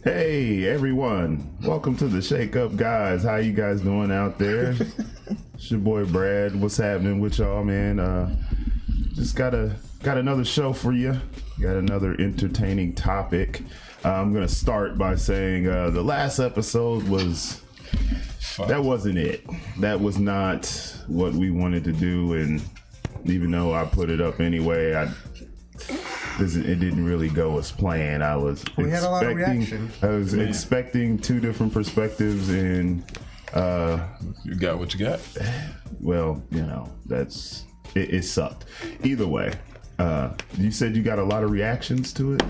Hey everyone, welcome to the Shake Up Guys. How you guys doing out there? It's your boy Brad. What's happening with y'all, man? Just got another show for you. Got another entertaining topic. I'm gonna start by saying the last episode that wasn't it. That was not what we wanted to do, and even though I put it up anyway, it didn't really go as planned. We had a lot of reaction. I was expecting two different perspectives, and you got what you got. Well, that's it sucked. Either way, you said you got a lot of reactions to it.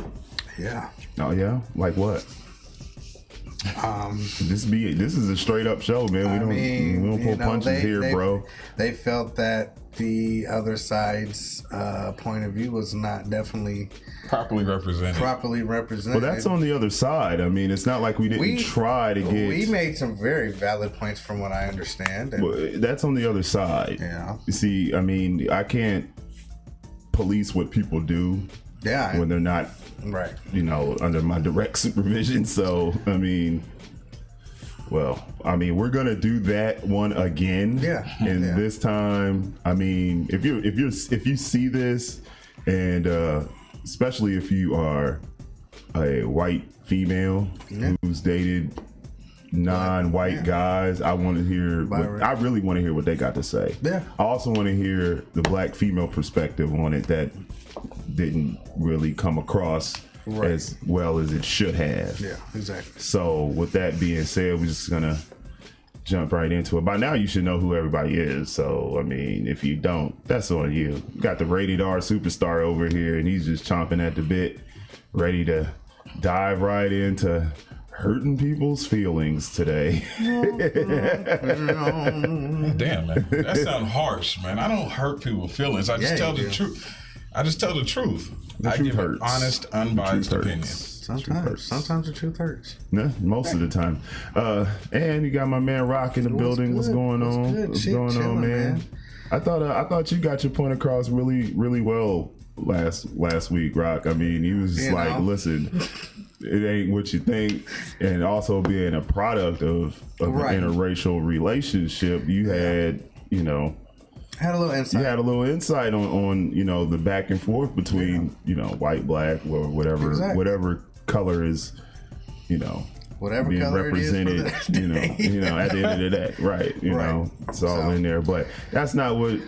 Yeah. Oh yeah, like what? This is a straight up show, man. We don't pull punches here, bro. They felt that the other side's point of view was not definitely properly represented. Well, that's on the other side. I mean, it's not like we didn't try to get. We made some very valid points, from what I understand. Well, that's on the other side. Yeah. You see, I mean, I can't police what people do. Yeah. When they're not, right, under my direct supervision. So, I mean, we're gonna do that one again. Yeah. And this time, I mean, if you see this, and especially if you are a white female who's dated non-white guys, I want to hear. I really want to hear what they got to say. Yeah. I also want to hear the black female perspective on it that didn't really come across as well as it should have. Yeah, exactly. So with that being said, we're just gonna jump right into it. By now you should know who everybody is. So I mean, if you don't, that's on you. You got the rated R superstar over here, and he's just chomping at the bit, ready to dive right into hurting people's feelings today. Damn, man, that sounds harsh, man. I don't hurt people's feelings. I just tell the truth. I just tell the truth. I give an honest, unbiased opinion. Sometimes the truth hurts. Yeah, most of the time. And you got my man Rock in the building. What's going on? What's going on, man? I thought you got your point across really, really well last week, Rock. I mean, he was listen, it ain't what you think, and also being a product of an interracial relationship, you had, had a little insight. You had a little insight on the back and forth between white, black, or whatever color is whatever being color represented. It is at the end of the day, right? It's all in there. But that's not what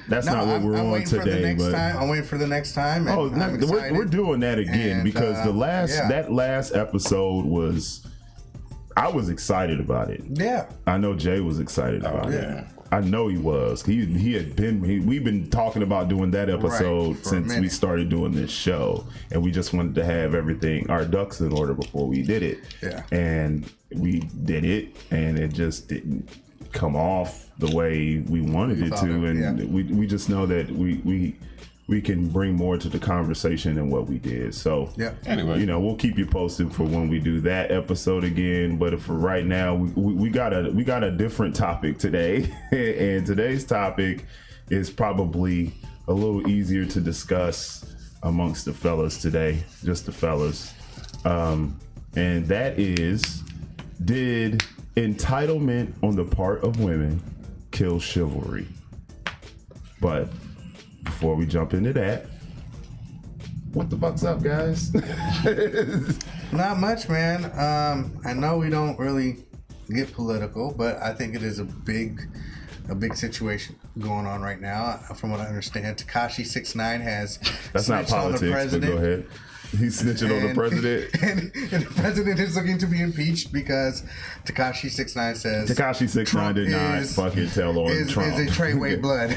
we're on today. I'm waiting for the next time. We're doing that again, and, because that last episode was. I was excited about it. Yeah, I know Jay was excited about it. I know he was. We've been talking about doing that episode since we started doing this show, and we just wanted to have our ducks in order before we did it. Yeah. And we did it, and it just didn't come off the way we wanted it to. And we just know that we can bring more to the conversation than what we did. So anyway, we'll keep you posted for when we do that episode again. But for right now, we got a different topic today, and today's topic is probably a little easier to discuss amongst the fellas today, just the fellas, and that is: did entitlement on the part of women kill chivalry? But before we jump into that, what the fuck's up, guys? Not much, man. I know we don't really get political, but I think it is a big situation going on right now. From what I understand, Tekashi 6ix9ine has that's not politics, on the president. But go ahead. He's snitching on the president. And the president is looking to be impeached because Tekashi 6ix9ine says Tekashi 6ix9ine did not fucking tell on Trump. Is a Treyway blood.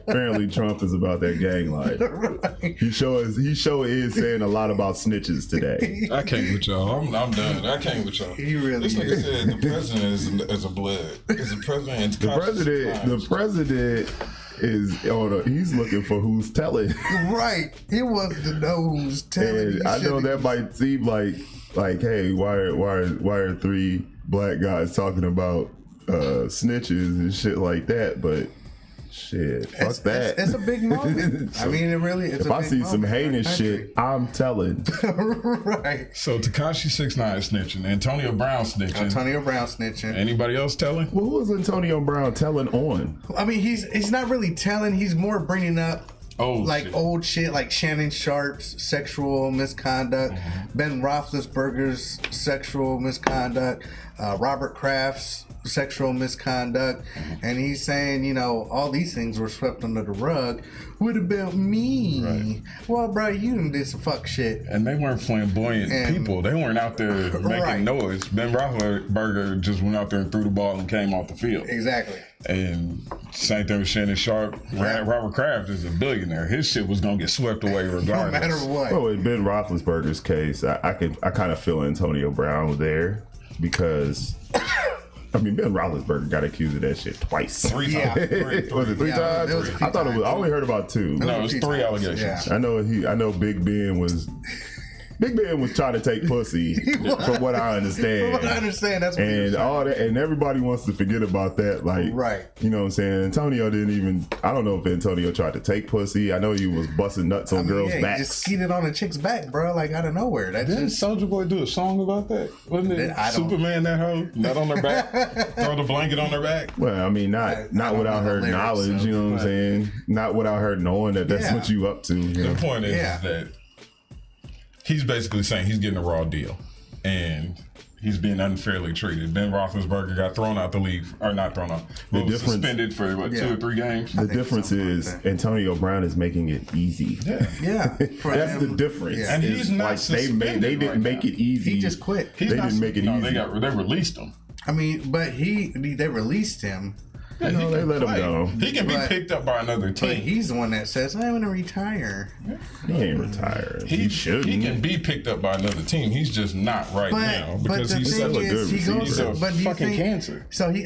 Apparently Trump is about that gang life. Right. He sure is saying a lot about snitches today. I can't with y'all. I'm done. I can't with y'all. He really this nigga said the president is a blood. Is the president? The president is he's looking for who's telling. Right. He wants to know who's telling. And I know that might seem like hey, why are three black guys talking about snitches and shit like that? But Shit, fuck that. It's a big moment. I mean, it really is. If I see some heinous shit, I'm telling. Right. So Tekashi 6ix9ine snitching, Antonio Brown snitching. Anybody else telling? Well, who was Antonio Brown telling on? I mean, he's not really telling. He's more bringing up old shit, like Shannon Sharp's sexual misconduct, Ben Roethlisberger's sexual misconduct, Robert Kraft's sexual misconduct, and he's saying, you know, all these things were swept under the rug. What about me? Right. Well, bro, you done did some fuck shit. And they weren't flamboyant people. They weren't out there making noise. Ben Roethlisberger just went out there and threw the ball and came off the field. Exactly. And same thing with Shannon Sharp. Robert Kraft is a billionaire. His shit was gonna get swept away regardless. No matter what. Well, in Ben Roethlisberger's case, I kind of feel Antonio Brown there because. I mean, Ben Roethlisberger got accused of that shit twice. 3 times. Was it 3 times? I thought it was. I only heard about 2. No, it was 3 allegations. Yeah. I know Big Ben was trying to take pussy, from what I understand. From what I understand, that's what and all that, and everybody wants to forget about that. Like, you know what I'm saying? Antonio didn't even. I don't know if Antonio tried to take pussy. I know he was busting nuts on girls' backs. He just skeeted on a chick's back, bro, like out of nowhere. Didn't Soulja Boy do a song about that? Wasn't it Superman that hoe? Nut on their back? Throw the blanket on their back? Well, I mean, not without her knowledge, you know what I'm saying? Not without her knowing that that's what you up to. You know? The point is that he's basically saying he's getting a raw deal, and he's being unfairly treated. Ben Roethlisberger got thrown out the league, or not thrown out, suspended for 2 or 3 games. The difference is Antonio Brown is making it easy. Yeah. That's the difference. Yeah. And he's not like suspended. They didn't make it easy. He just quit. They didn't make it easy. They released him. I mean, but they released him. Yeah, they let him go. He can be picked up by another team. But he's the one that says, I'm going to retire. He ain't retired. He shouldn't. He can be picked up by another team. He's just not now because he's such a good receiver. He's a fucking cancer. So he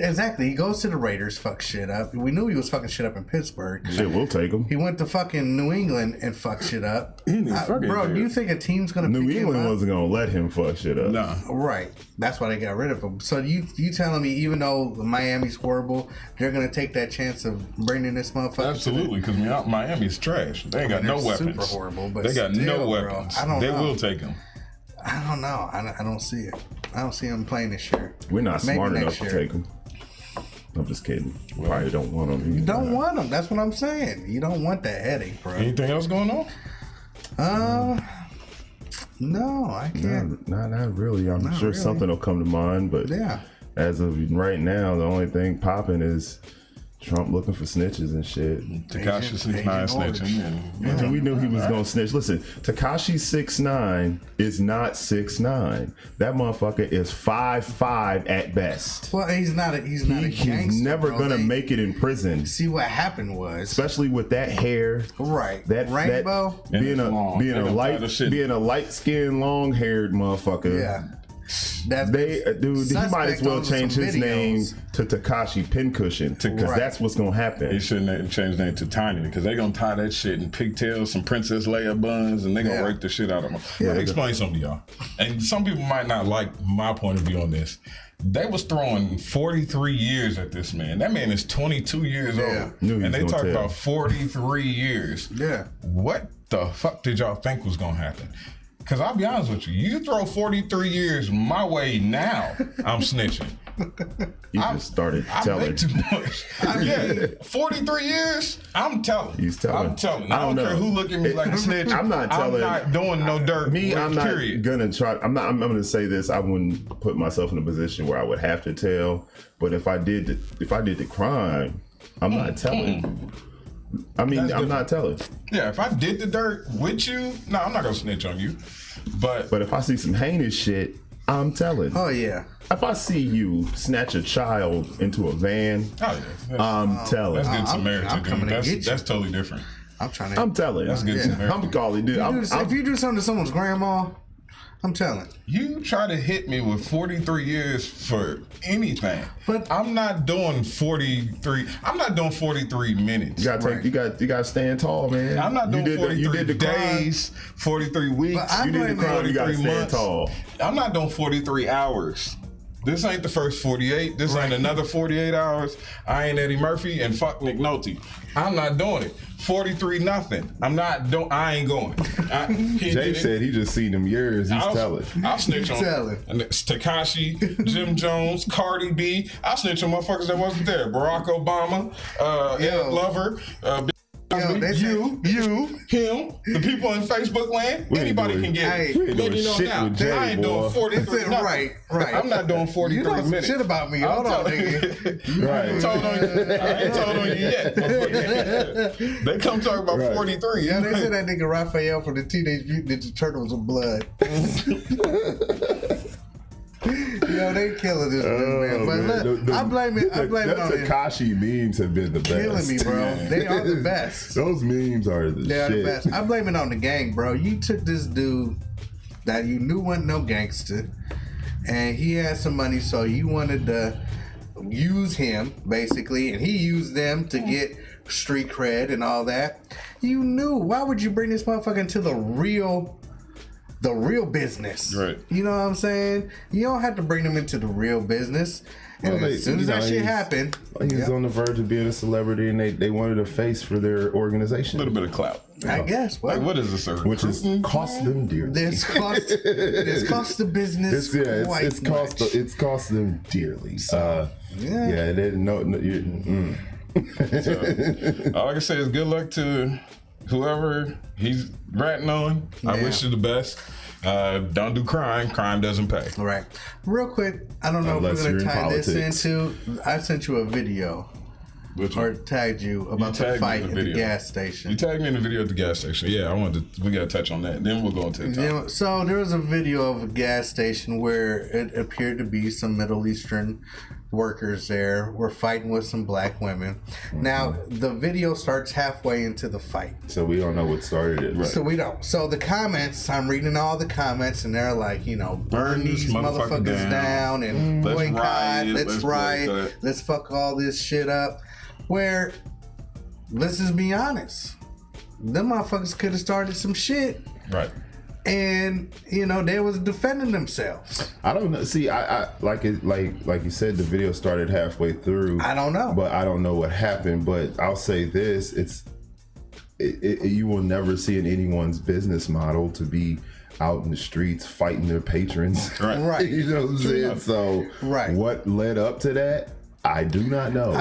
goes to the Raiders, fuck shit up. We knew he was fucking shit up in Pittsburgh. Shit, we'll take him. He went to fucking New England and fuck shit up. Bro, do you think a team's going to pick him up? New England wasn't going to let him fuck shit up. No. Right. That's why they got rid of him. So you telling me even though Miami's horrible, they're going to take that chance of bringing this motherfucker? Absolutely, because Miami's trash. They ain't got no weapons. Super horrible, but they got no weapons. They will take him. I don't know. I don't see it. I don't see him playing this year. We're not smart enough to take him. I'm just kidding. Probably don't want him. You don't want him. That's what I'm saying. You don't want that headache, bro. Anything else going on? No, I can't. Not really. I'm sure something will come to mind, but as of right now, the only thing popping is Trump looking for snitches and shit. Tekashi 6ix9ine snitching. And we knew he was going to snitch. Listen, Tekashi 6ix9ine is not 6'9". That motherfucker is 5'5" at best. Well, he's not a gangster. He's never going to make it in prison. See, what happened was, especially with that hair. Right. That rainbow. Being a light-skinned, long-haired motherfucker. Yeah. He might as well change his name to Tekashi Pincushion because that's what's gonna happen. He shouldn't have changed his name to Tiny because they're gonna tie that shit in pigtails, some Princess Leia buns, and they're gonna rape the shit out of him. Let me explain something to y'all. And some people might not like my point of view on this. They was throwing 43 years at this man. That man is 22 years old. And they talk about 43 years. Yeah. What the fuck did y'all think was gonna happen? Because I'll be honest with you, you throw 43 years my way now, I'm snitching. You just started telling. Too much. 43 years, I'm telling. He's telling. I'm telling. I don't care who look at me like a snitch. I'm not telling. I'm not doing no dirt. I'm not gonna try. I'm gonna say this. I wouldn't put myself in a position where I would have to tell. But if I did the crime, I'm not telling. I mean, I'm not telling. Yeah, if I did the dirt with you, no, I'm not gonna snitch on you. But if I see some heinous shit, I'm telling. Oh yeah. If I see you snatch a child into a van, I'm telling. That's good Samaritan, dude. That's totally different. I'm telling. That's good Samaritan. I'm calling, dude. If you do something to someone's grandma, I'm telling. You try to hit me with 43 years for anything, but I'm not doing 43. I'm not doing 43 minutes. You gotta stand tall, man. I'm not doing 43 days, 43 weeks. You did the crime. You gotta stand tall. I'm not doing 43 hours. This ain't the first 48. This ain't another 48 hours. I ain't Eddie Murphy and fuck Nick Nolte. I'm not doing it. 43-0. I ain't going. Jay said he just seen them years. He's telling. I'll snitch on Tekashi, Jim Jones, Cardi B. I'll snitch on motherfuckers that wasn't there. Barack Obama, Ed Lover, you, him, the people in Facebook land, anybody can get it. Let you know now. I ain't doing 43. Right. I'm not doing 43 minutes. You know shit about me. Hold on, nigga. Right. I ain't told on you yet. They come talk about 43. Yeah, they said that nigga Raphael from the Teenage Mutant Ninja Turtles of blood. Yo, they killing this dude, man. But look, I blame it on him. Tekashi memes have been the best. Killing me, bro. They are the best. Those memes are the They are shit. the best. I blame it on the gang, bro. You took this dude that you knew wasn't no gangster, and he had some money, so you wanted to use him, basically, and he used them to get street cred and all that. You knew. Why would you bring this motherfucker into the real business? Right. You know what I'm saying? You don't have to bring them into the real business. And as soon as that shit happened, he was on the verge of being a celebrity, and they wanted a face for their organization. A little bit of clout. I guess. Like, what is this? Which is cost them dearly. It's cost the business. It's cost them dearly. They didn't know. So, all I can say is good luck to whoever he's ratting on. I wish you the best. Don't do crime. Crime doesn't pay. All right. Real quick, I don't know Unless if we're going to tie politics. this into... I sent you a video. Or tagged you about the fight at the gas station. You tagged me in the video at the gas station. Yeah, we got to touch on that. Then we'll go into the topic. So there was a video of a gas station where it appeared to be some Middle Eastern workers there were fighting with some black women. Now, the video starts halfway into the fight. So we don't know what started it. Right. So we don't. So the comments, I'm reading all the comments, and they're like, burn these motherfuckers down and boycott, let's riot, let's fuck all this shit up. Where, let's just be honest, them motherfuckers could have started some shit. Right. And they was defending themselves. I don't know. See, I like you said, the video started halfway through. I don't know, but I don't know what happened. But I'll say this: you will never see in anyone's business model to be out in the streets fighting their patrons. Right. You know what I'm saying? So, what led up to that? I do not know.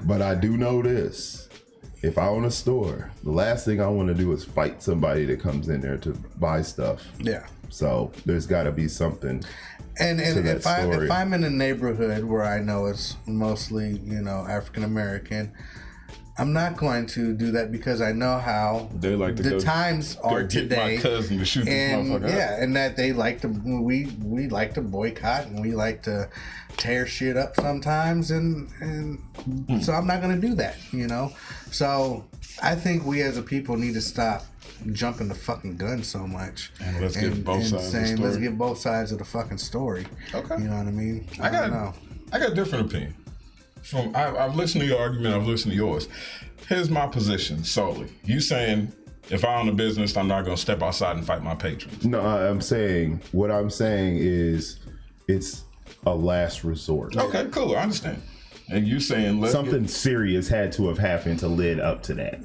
But I do know this. If I own a store, the last thing I want to do is fight somebody that comes in there to buy stuff. Yeah. So there's got to be something. And if I'm in a neighborhood where I know it's mostly African American, I'm not going to do that because I know how they like to the times are today. My cousin to shoot this motherfucker. Yeah, and that they like to we like to boycott and we like to tear shit up sometimes, and so I'm not going to do that. So I think we as a people need to stop jumping the fucking gun so much. And let's get both sides of the story. Let's get both sides of the fucking story. Okay. You know what I mean? I got a different opinion. I've listened to your argument, I've listened to yours. Here's my position solely. You saying if I own a business, I'm not going to step outside and fight my patrons. No, what I'm saying is it's a last resort. Okay, cool. I understand. And you saying something serious had to have happened to lead up to that.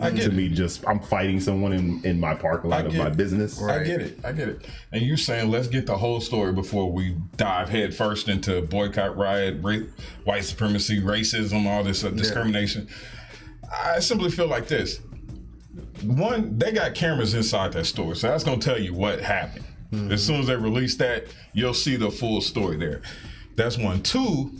I'm fighting someone in my parking lot of my business. Right. I get it. And you saying let's get the whole story before we dive head first into boycott, riot, white supremacy, racism, all this discrimination. I simply feel like this. One, they got cameras inside that store, so that's gonna tell you what happened. Mm-hmm. As soon as they release that, you'll see the full story there. That's one. Two,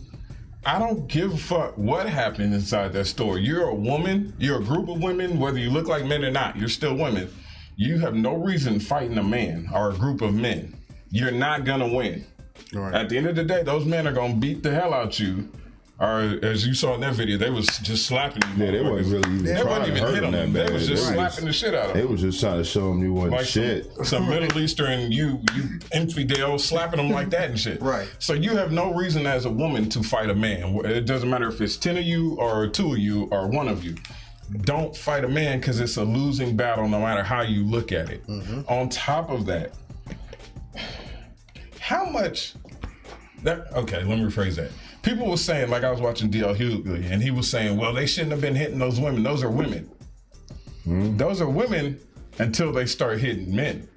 I don't give a fuck what happened inside that store. You're a woman, you're a group of women, whether you look like men or not, you're still women. You have no reason fighting a man or a group of men. You're not gonna win. Right. At the end of the day, those men are gonna beat the hell out you. Or as you saw in that video, they was just slapping you. Yeah, they wasn't really even hit them. They was just slapping the shit out of them. They was just trying to show them you wasn't like shit. Some Middle Eastern, you infidel, slapping them like that and shit. Right. So you have no reason as a woman to fight a man. It doesn't matter if it's 10 of you or 2 of you or 1 of you. Don't fight a man because it's a losing battle no matter how you look at it. Mm-hmm. On top of that, how much Okay, let me rephrase that. People were saying, like I was watching D.L. Hughley, and he was saying, well, they shouldn't have been hitting those women. Those are women. Those are women until they start hitting men.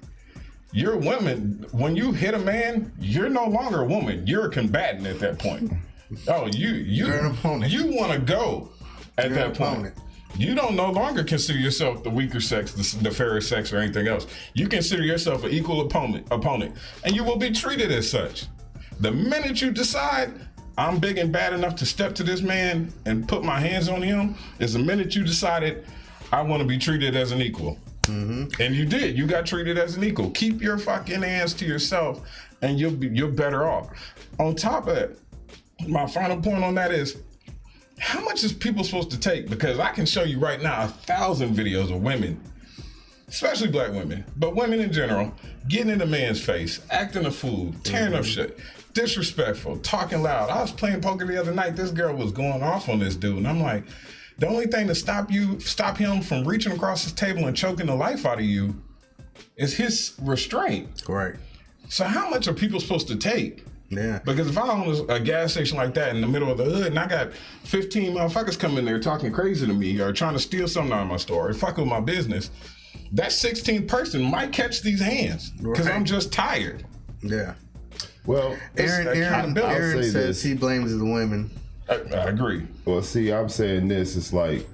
You're a woman. When you hit a man, you're no longer a woman. You're a combatant at that point. Oh, you're an opponent. You want to go at You're that an point. opponent. You don't no longer consider yourself the weaker sex, the fairer sex, or anything else. You consider yourself an equal opponent, and you will be treated as such. The minute you decide, I'm big and bad enough to step to this man and put my hands on him, is the minute you decided, I want to be treated as an equal. And you did. You got treated as an equal. Keep your fucking hands to yourself, and you're better off. On top of it, my final point on that is, how much is people supposed to take? Because I can show you right now 1,000 videos of women, especially black women, but women in general, getting in a man's face, acting a fool, tearing up shit, disrespectful, talking loud. I was playing poker the other night. This girl was going off on this dude, and I'm like, the only thing to stop him from reaching across his table and choking the life out of you is his restraint. Right. So how much are people supposed to take? Yeah. Because if I own a gas station like that in the middle of the hood and I got 15 motherfuckers coming there talking crazy to me or trying to steal something out of my store or fuck with my business, that 16th person might catch these hands because I'm just tired. Yeah. Well, Aaron says he blames the women. I agree. Well, see, I'm saying this. It's like,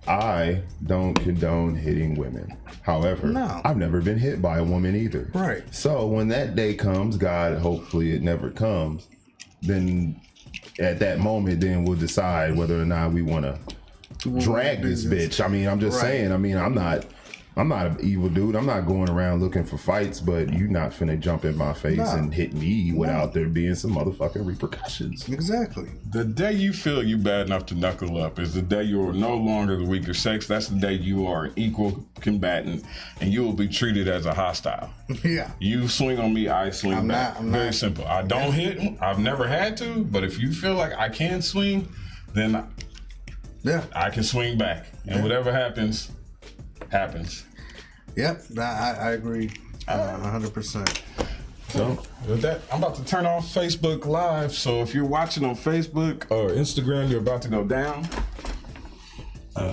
I don't condone hitting women. However, I've never been hit by a woman either. Right. So when that day comes, God, hopefully it never comes, then at that moment, then we'll decide whether or not we want to drag this bitch. I mean, I'm just saying, I mean, I'm not an evil dude. I'm not going around looking for fights, but you're not finna jump in my face and hit me without there being some motherfucking repercussions. Exactly. The day you feel you bad enough to knuckle up is the day you are no longer the weaker sex. That's the day you are an equal combatant, and you will be treated as a hostile. Yeah. You swing on me, I swing back. Very simple. I don't hit. I've never had to, but if you feel like I can swing, then I can swing back, and whatever happens. Yep, I agree 100%. So with that, I'm about to turn off Facebook Live. So if you're watching on Facebook or Instagram, you're about to go down. Go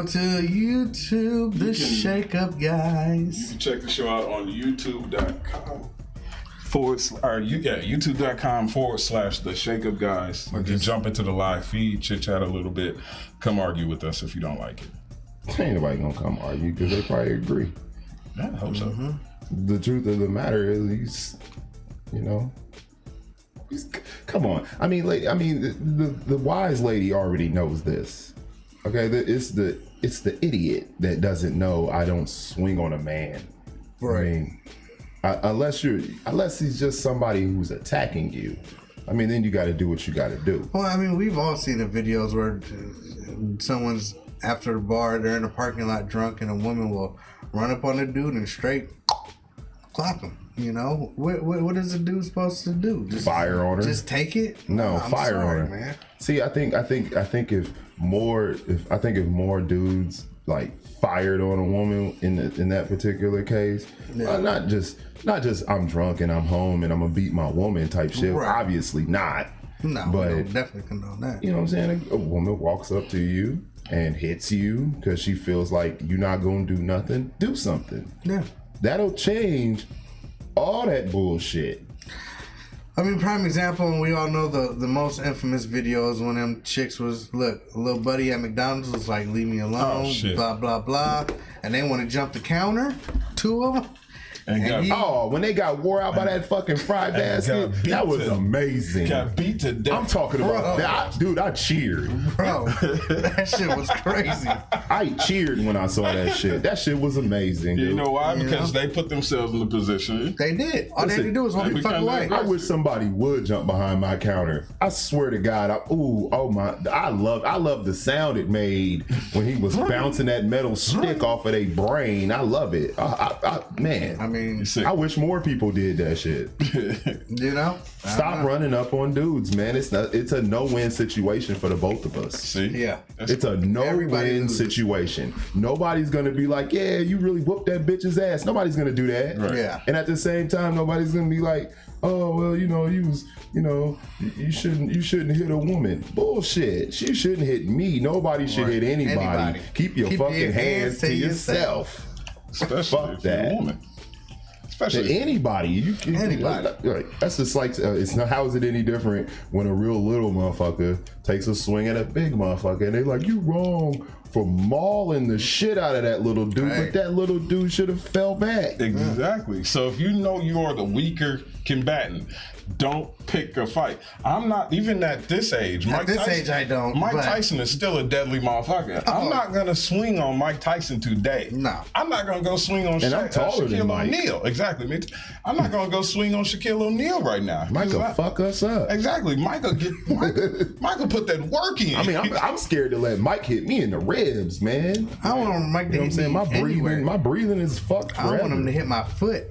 to YouTube, The Shake Up Guys. You can check the show out on YouTube.com. YouTube.com/ The Shake Up Guys. You can jump into the live feed, chit chat a little bit, come argue with us if you don't like it. Ain't nobody gonna come argue because they probably agree. Yeah, I hope so. The truth of the matter is, come on. I mean, the wise lady already knows this. Okay, it's the idiot that doesn't know I don't swing on a man. Right. I mean, unless he's just somebody who's attacking you. I mean, then you got to do what you got to do. Well, I mean, we've all seen the videos where someone's after the bar, they're in the parking lot drunk, and a woman will run up on the dude and straight clap him. You know, what is the dude supposed to do? Just fire on her? Just take it? No, fire on her, man. See, I think if more dudes like fired on a woman in that particular case, not just I'm drunk and I'm home and I'm gonna beat my woman type shit. Right. Obviously not. No, but we don't definitely condone that. You know what I'm saying? A woman walks up to you and hits you because she feels like you're not gonna do nothing. Do something. Yeah. That'll change all that bullshit. I mean, prime example, and we all know the most infamous videos when them chicks was, look, a little buddy at McDonald's was like, leave me alone, blah, blah, blah. And they want to jump the counter, two of them. When they got wore out by that fucking fried basket, that was amazing. Got beat to death. I'm talking about that. Dude, I cheered. Bro, that shit was crazy. I cheered when I saw that shit. That shit was amazing, dude. You know why? Because they put themselves in the position. They did. All they had to do was walk the fuck away. I wish somebody would jump behind my counter. I swear to God. I love the sound it made when he was bouncing that metal stick off of their brain. I love it. Man. I mean, mean, I wish more people did that shit. You know, Stop running up on dudes, man. It's a no-win situation for the both of us. See, yeah, it's a no-win situation. Nobody's gonna be like, yeah, you really whooped that bitch's ass. Nobody's gonna do that. Right. Yeah, and at the same time, nobody's gonna be like, oh well, you shouldn't hit a woman. Bullshit. She shouldn't hit me. Nobody should hit anybody. Keep your fucking hands to yourself. Especially fuck that. You're a woman. Especially to anybody. Anybody. That's just like it's not. How is it any different when a real little motherfucker takes a swing at a big motherfucker and they're like, you wrong for mauling the shit out of that little dude, but that little dude should have fell back. Exactly. So if you know you are the weaker combatant, don't pick a fight. I'm not even at this age. At this age, I don't. Mike Tyson is still a deadly motherfucker. I'm not gonna swing on Mike Tyson today. No. I'm not gonna go swing on I'm taller than Shaquille Mike. O'Neal. Exactly. I'm not gonna go swing on Shaquille O'Neal right now. Mike will fuck us up. Exactly. Michael put that work in. I mean, I'm scared to let Mike hit me in the ribs, man. I want Mike to hit me anywhere. My breathing is fucked forever. I want him to hit my foot.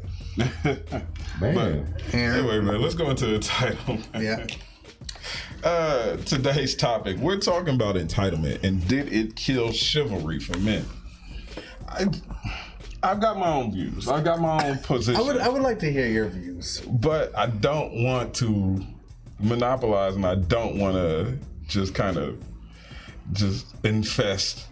Man. Anyway, man, let's go into entitlement. Yeah. Today's topic, we're talking about entitlement and did it kill chivalry for men? I've got my own views. I've got my own position. I would like to hear your views, but I don't want to monopolize, and I don't want to just kind of just infest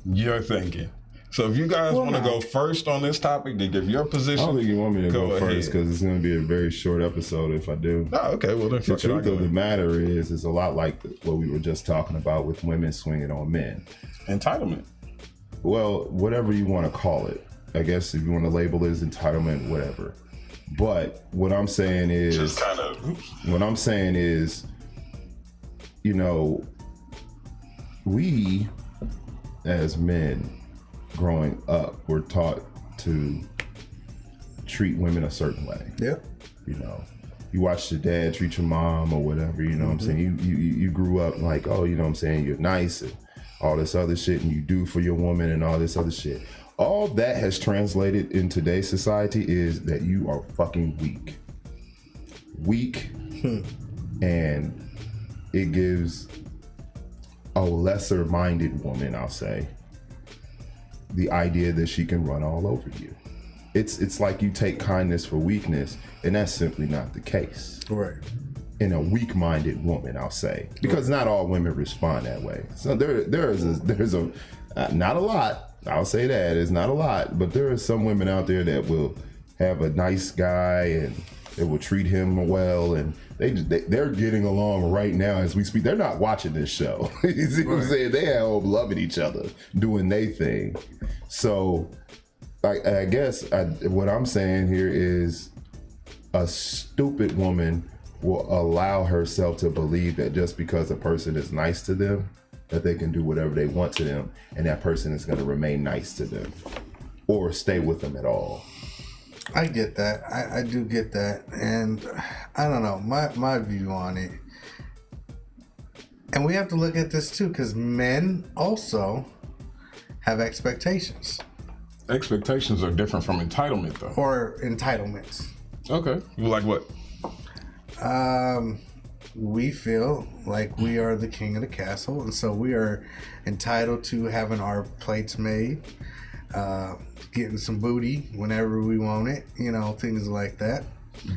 your thinking. So if you guys want to go first on this topic to give your position, I don't think you want me to go first ahead. because it's going to be a very short episode if I do. Oh, okay. Well, then The truth of the matter is, it's a lot like what we were just talking about with women swinging on men. Entitlement. Well, whatever you want to call it. I guess if you want to label it as entitlement, whatever. But what I'm saying is, we as men growing up were taught to treat women a certain way. Yeah. You watched your dad treat your mom or whatever, what I'm saying? You grew up like, oh, you're nice and all this other shit, and you do for your woman and all this other shit. All that has translated in today's society is that you are fucking weak. And it gives a lesser minded woman, I'll say, the idea that she can run all over you. It's like you take kindness for weakness, and that's simply not the case. Right. In a weak-minded woman, I'll say, because not all women respond that way. So there's a not a lot. I'll say that it's not a lot, but there are some women out there that will have a nice guy and they will treat him well, and they're getting along right now as we speak. They're not watching this show. You see what I'm saying? They all loving each other, doing their thing. So I guess what I'm saying here is a stupid woman will allow herself to believe that just because a person is nice to them, that they can do whatever they want to them, and that person is going to remain nice to them or stay with them at all. I get that. I do get that. And I don't know, my view on it. And we have to look at this too, because men also have expectations. Expectations are different from entitlement, though. Or entitlements. Okay. Like what? We feel like we are the king of the castle, and so we are entitled to having our plates made, getting some booty whenever we want it, things like that.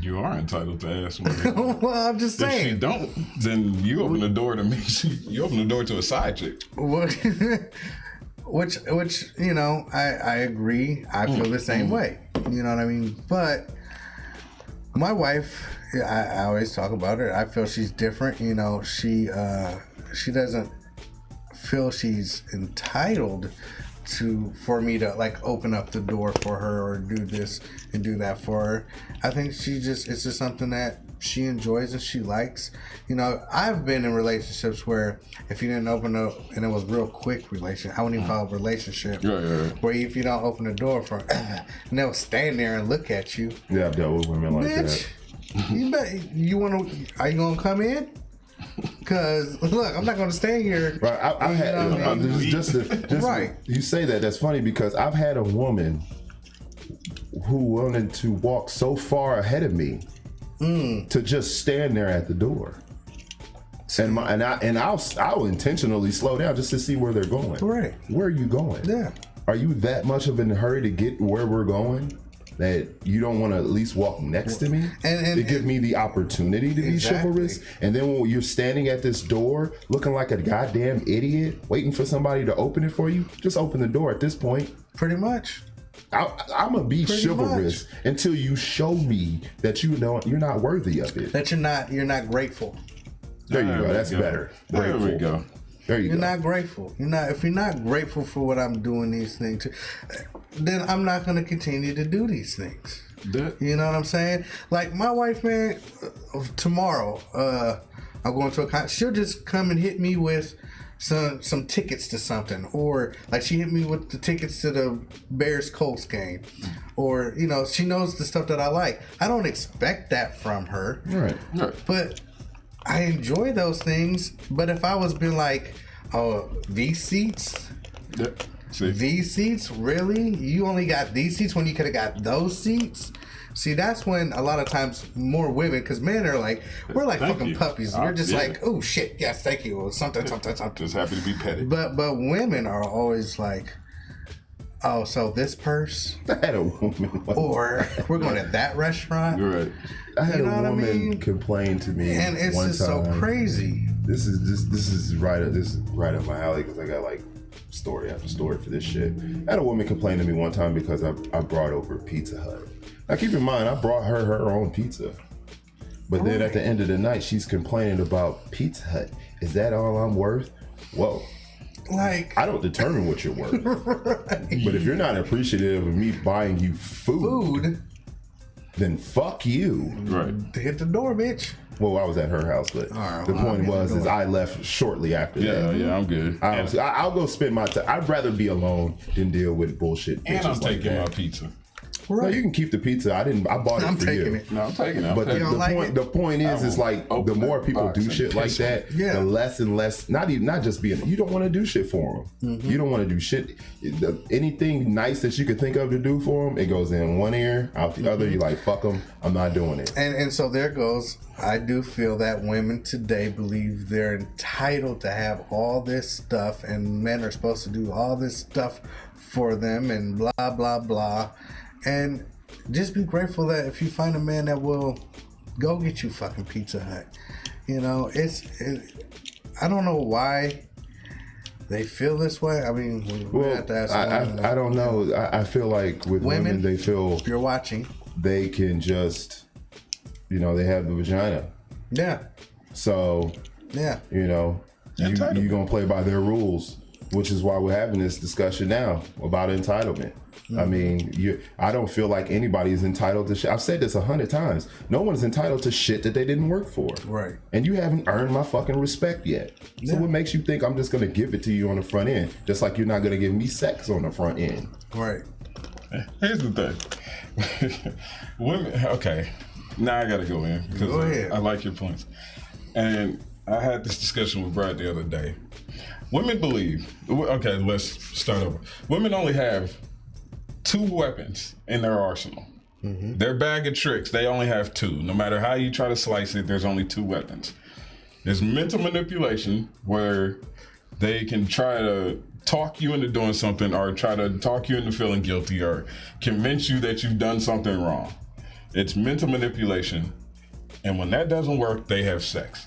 You are entitled to ask women. Well, I'm just saying. If you don't, then you open the door to me. You open the door to a side chick. Which I agree. I feel the same way. You know what I mean? But my wife, I always talk about her. I feel she's different. She doesn't feel she's entitled for me to like open up the door for her or do this and do that for her. I think it's just something that she enjoys and she likes. I've been in relationships where if you didn't open up, and it was real quick relationship, I wouldn't even call it a relationship, where if you don't open the door for and they'll stand there and look at you. Yeah, I've dealt with women like that. You bet. Are you gonna come in? Because look, I'm not gonna stay here. Right. I've had just right. You say that. That's funny because I've had a woman who wanted to walk so far ahead of me to just stand there at the door. And I'll intentionally slow down just to see where they're going. Right. Where are you going? Yeah. Are you that much of in a hurry to get where we're going that you don't want to at least walk next to me to give me the opportunity to be chivalrous? And then when you're standing at this door looking like a goddamn idiot, waiting for somebody to open it for you, just open the door at this point. Pretty much. I'm gonna be chivalrous until you show me that you're not worthy of it. That you're not grateful. There you go. That's better. There we go. There you go. You're not grateful. If you're not grateful for what I'm doing these things, then I'm not going to continue to do these things. You know what I'm saying? Like my wife, man, tomorrow, I'm going to a concert. She'll just come and hit me with some tickets to something, or like she hit me with the tickets to the Bears Colts game, or she knows the stuff that I like. I don't expect that from her, right? But I enjoy those things. But if I was been like, oh, these seats, these seats, really? You only got these seats when you could have got those seats? See, that's when a lot of times more women, because men are like, we're like fucking puppies. We're just like, oh shit, yes, thank you, or something. Just happy to be petted. But women are always like, oh, so this purse? I had a woman. Or we're going to that restaurant? You're right. I had a woman complain to me, and it's one just time, so crazy. This is right up my alley because I got like story after story for this shit. I had a woman complain to me one time because I brought over Pizza Hut. Now keep in mind, I brought her own pizza. But then at the end of the night, she's complaining about Pizza Hut. Is that all I'm worth? Whoa. Like, I don't determine what you're worth. Right. But if you're not appreciative of me buying you food, then fuck you. Right. Hit the door, bitch. Well, I was at her house, but the point was I left shortly after that. Yeah, I'm good. I'll go spend my time. I'd rather be alone than deal with bullshit. And I'm taking my pizza. Right. No, you can keep the pizza. I bought it for you. No, I'm taking it. But the point is like the more people do shit like that, the less and less. Not just being. You don't want to do shit for them. You don't want to do shit. Anything nice that you could think of to do for them, it goes in one ear, out the other. You're like, fuck them. I'm not doing it. And so there goes. I do feel that women today believe they're entitled to have all this stuff, and men are supposed to do all this stuff for them, and blah blah blah. And just be grateful that if you find a man that will go get you fucking Pizza Hut. I don't know why they feel this way. I mean, we have to ask I don't know. I feel like with women they feel, if you're watching, they can just, they have the vagina. Yeah. So, yeah. you're going to play by their rules, which is why we're having this discussion now about entitlement. I mean, I don't feel like anybody is entitled to shit. I've said this 100 times. No one is entitled to shit that they didn't work for. Right. And you haven't earned my fucking respect yet. So what makes you think I'm just going to give it to you on the front end? Just like you're not going to give me sex on the front end. Right. Here's the thing. Women, okay. Now I got to go in. Go ahead. I like your points. And I had this discussion with Brad the other day. Women believe, okay, let's start over. Women only have 2 weapons in their arsenal. Their bag of tricks, they only have 2. No matter how you try to slice it, there's only 2 weapons. There's mental manipulation, where they can try to talk you into doing something, or try to talk you into feeling guilty, or convince you that you've done something wrong. It's mental manipulation. And when that doesn't work, they have sex.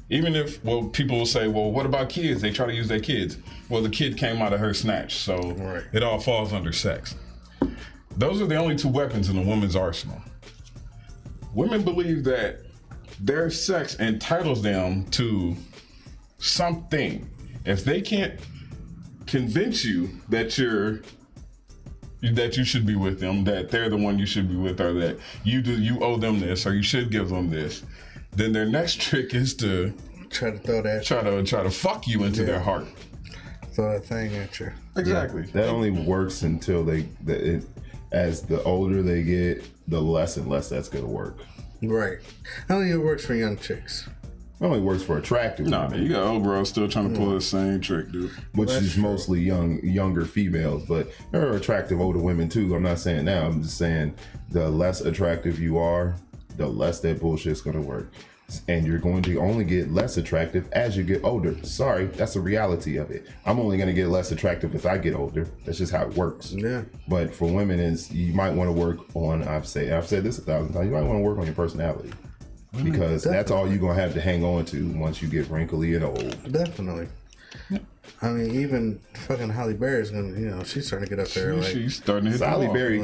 Even if, people will say, well, what about kids? They try to use their kids. Well, the kid came out of her snatch, so it all falls under sex. Those are the only 2 weapons in a woman's arsenal. Women believe that their sex entitles them to something. If they can't convince you that you should be with them, that they're the one you should be with, or that you owe them this, or you should give them this, then their next trick is to try to throw that, try to fuck you into their heart. Throw that thing at you. Exactly. Yeah, that only works until as the older they get, the less and less that's gonna work. Right. I don't think it works for young chicks. It only works for attractive Nah, women. you got old girls still trying to pull the same trick, dude. Which is mostly younger females, but there are attractive older women too. I'm not saying now. I'm just saying the less attractive you are, the less that bullshit's gonna work. And you're going to only get less attractive as you get older. Sorry, that's the reality of it. I'm only going to get less attractive as I get older. That's just how it works. Yeah. But for women, is you might want to work on. I've said this 1,000 times. You might want to work on your personality because that's all you're going to have to hang on to once you get wrinkly and old. Definitely. I mean, even fucking Halle Berry's gonna, she's starting to get up there. She's starting to hit the Halle wall. Berry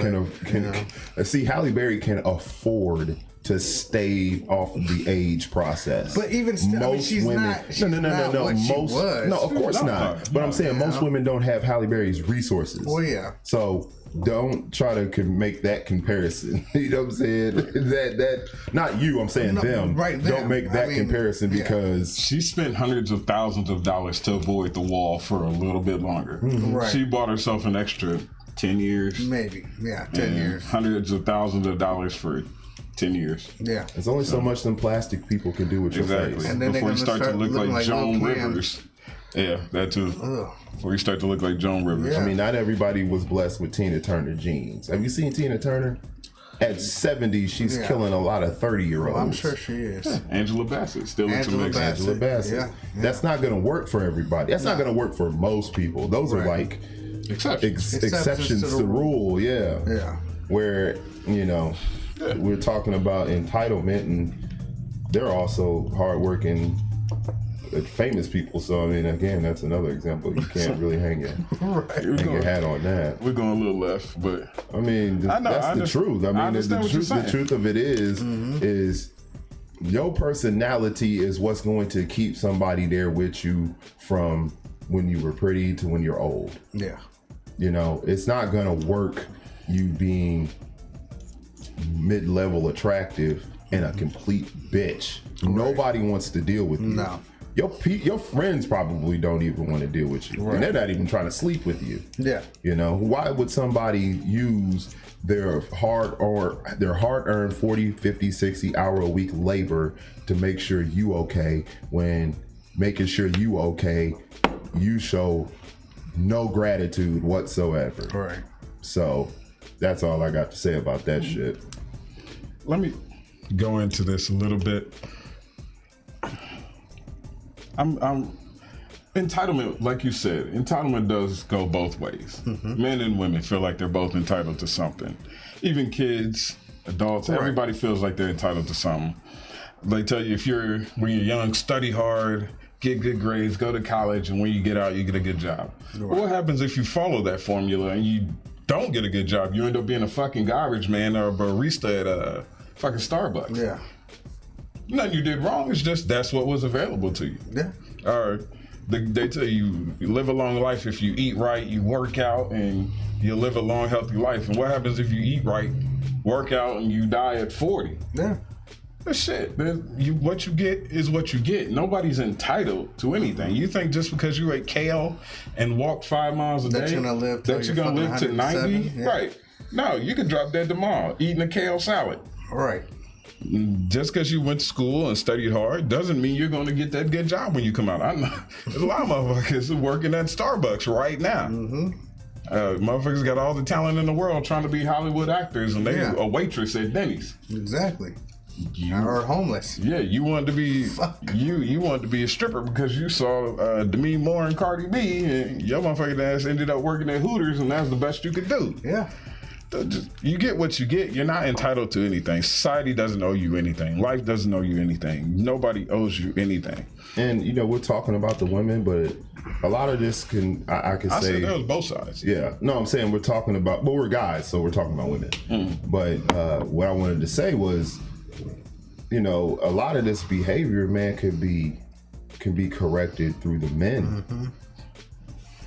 see, Halle Berry can afford to stay off the age process. But even still, she's not. No. Of course not. But I'm saying most women don't have Halle Berry's resources. Well, yeah. So don't try to make that comparison. You know what I'm saying? That not you. I'm saying them. Right. Don't make that comparison because she spent hundreds of thousands of dollars to avoid the wall for a little bit longer. Right. She bought herself an extra 10 years. Maybe. Yeah. 10 years. Hundreds of thousands of dollars for 10 years. Yeah. There's only so much them plastic people can do with your face. And then before you start to look like Joan Rivers. Yeah, that too. Ugh. Before you start to look like Joan Rivers. Yeah. I mean, not everybody was blessed with Tina Turner genes. Have you seen Tina Turner? At 70, she's killing a lot of 30-year-olds. Well, I'm sure she is. Yeah. Angela Bassett still looks amazing. Angela Bassett. Yeah. That's not going to work for everybody. That's not going to work for most people. Those are like exceptions to the rule. Yeah. Yeah. Where, we're talking about entitlement, and they're also hardworking, famous people. So, I mean, again, that's another example. You can't really hang your hat on that. We're going a little left, but I mean, that's the truth. I mean, the truth of it is your personality is what's going to keep somebody there with you from when you were pretty to when you're old. Yeah. It's not going to work you being mid-level attractive and a complete bitch. Right. Nobody wants to deal with you. No. Your friends probably don't even want to deal with you. Right. And they're not even trying to sleep with you. Yeah. Why would somebody use their hard-earned 40, 50, 60 hour a week labor to make sure you okay when making sure you okay, you show no gratitude whatsoever. Right. So that's all I got to say about that shit. Let me go into this a little bit. Entitlement, like you said, entitlement does go both ways. Men and women feel like they're both entitled to something. Even kids, adults, everybody feels like they're entitled to something. They tell you when you're young, study hard, get good grades, go to college, and when you get out, you get a good job. Right. What happens if you follow that formula and you don't get a good job? You end up being a fucking garbage man or a barista at a fucking Starbucks. Yeah. Nothing you did wrong. It's just that's what was available to you. Yeah. Or they tell you live a long life if you eat right, you work out, and you'll live a long, healthy life. And what happens if you eat right, work out, and you die at 40? Yeah. But shit, what you get is what you get. Nobody's entitled to anything. You think just because you ate kale and walked 5 miles a day that you're gonna live to 90? Yeah. Right. No, you can drop dead tomorrow eating a kale salad. Right. Just because you went to school and studied hard doesn't mean you're going to get that good job when you come out. I know there's a lot of motherfuckers working at Starbucks right now. Motherfuckers got all the talent in the world trying to be Hollywood actors, and they a waitress at Denny's. Exactly. Or homeless. Yeah, you wanted to be you wanted to be a stripper because you saw Demi Moore and Cardi B, and your motherfucking ass ended up working at Hooters, and that's the best you could do. Yeah. You get what you get. You're not entitled to anything. Society doesn't owe you anything. Life doesn't owe you anything. Nobody owes you anything. And we're talking about the women, but a lot of this I say said that was both sides. Yeah, no, I'm saying we're talking about, but we're guys, so we're talking about women. But what I wanted to say was, a lot of this behavior, man, can be corrected through the men.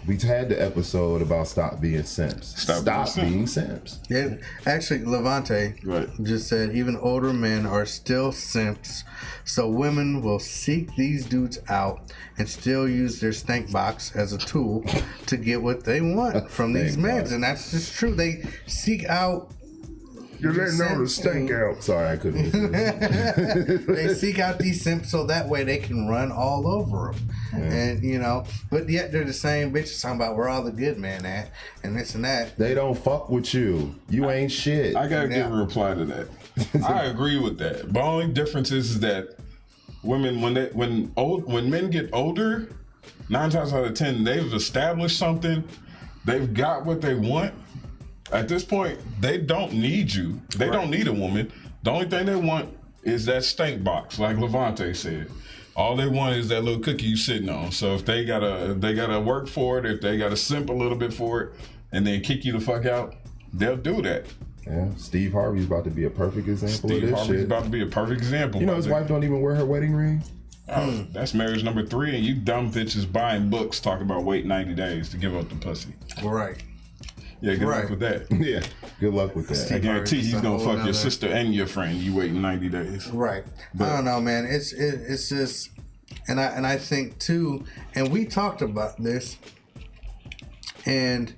We had the episode about stop being simps. Stop being simps. Yeah, actually, Levante just said even older men are still simps, so women will seek these dudes out and still use their stank box as a tool to get what they want from these men. And that's just true. They seek out You're letting all the stink out. Sorry, I couldn't. They seek out these simps so that way they can run all over them. And, but yet they're the same bitches talking about where all the good men at and this and that. They don't fuck with you. You ain't shit. I gotta give a reply to that. I agree with that. The only difference is that women, when men get older, 9 times out of 10, they've established something. They've got what they want. At this point, they don't need you. They don't need a woman. The only thing they want is that stank box, like Levante said. All they want is that little cookie you sitting on. So if they gotta work for it, if they gotta simp a little bit for it, and then kick you the fuck out, they'll do that. Yeah, Steve Harvey's about to be a perfect example of this Steve Harvey's shit. about to be a perfect example. You know his wife don't even wear her wedding ring? Oh, that's marriage number 3, and you dumb bitches buying books talking about wait 90 days to give up the pussy. Right. Yeah, good luck with that. Yeah, good luck with that. I guarantee he's gonna fuck your sister and your friend. You waiting 90 days. Right. But, I don't know, man. It's just, and I think too, and we talked about this, and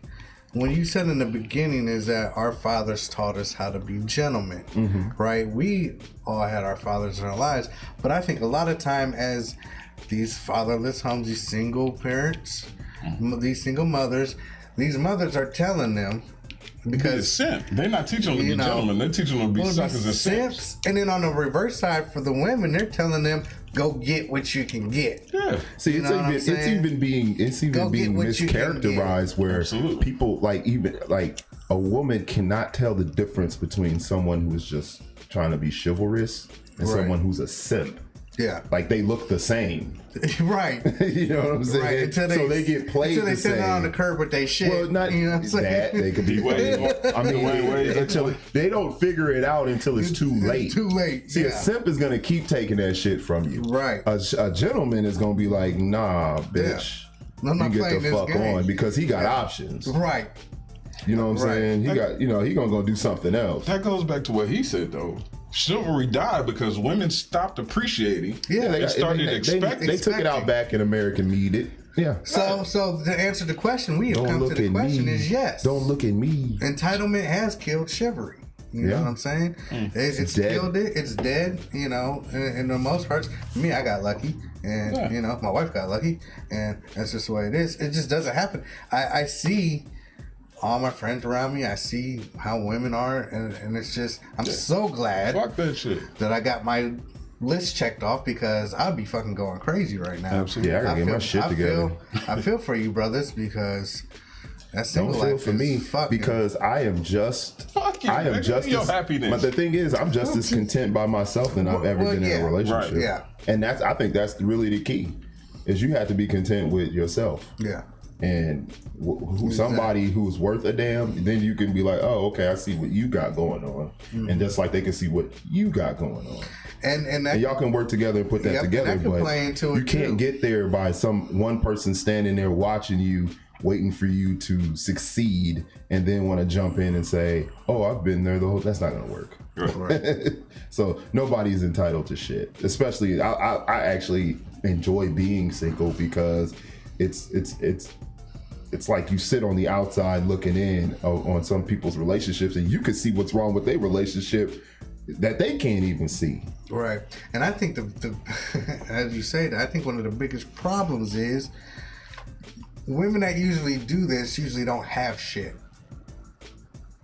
when you said in the beginning is that our fathers taught us how to be gentlemen, right? We all had our fathers in our lives, but I think a lot of time as these fatherless homes, these single parents, these single mothers, these mothers are telling them because simp. They're not teaching them to be gentlemen. They're teaching them to be suckers and simps. And then on the reverse side for the women, they're telling them go get what you can get. Yeah. See, it's even being mischaracterized where people like a woman cannot tell the difference between someone who is just trying to be chivalrous and someone who's a simp. Yeah. Like they look the same. Right. You know what I'm saying? Right. So they get played until they the same. sit on the curb with their shit. Well, not you know what I'm saying? that. They could be until they don't figure it out until it's too late. It's too late. See, a simp is gonna keep taking that shit from you. Right. A gentleman is gonna be like, nah, bitch. Yeah. I'm not you get the fuck game. on because he got options. Right. You know what I'm saying? He got, he gonna go do something else. That goes back to what he said though. Chivalry died because women stopped appreciating. Yeah, they started expecting. They took it out back in American Mead. Yeah. So to answer the question, we have come to the question is yes. Don't look at me. Entitlement has killed chivalry. You know what I'm saying? It's killed it. It's dead. You know, in the most parts. Me, I got lucky, and my wife got lucky, and that's just the way it is. It just doesn't happen. I see all my friends around me. I see how women are, and it's just I'm so glad. Fuck that shit. That I got my list checked off because I'd be fucking going crazy right now. Absolutely. Yeah, I gotta get my shit together. I feel for you, brothers, because that single Don't feel life for me is fucking. because I am just. Fuck you. I am just your as, happiness. But the thing is, I'm just as content by myself than I've ever been in a relationship. Right, yeah. And I think that's really the key, is you have to be content with yourself. Yeah. And somebody who's worth a damn, then you can be like, oh, okay, I see what you got going on, and just like they can see what you got going on, and y'all can work together and put that together. But you can't get there by one person standing there watching you, waiting for you to succeed, and then want to jump in and say, oh, I've been there the whole. That's not gonna work. Right. So nobody's entitled to shit. Especially, I actually enjoy being single because it's like you sit on the outside looking in on some people's relationships, and you can see what's wrong with their relationship that they can't even see. Right. And I think the as you say that, I think one of the biggest problems is women that usually do this usually don't have shit.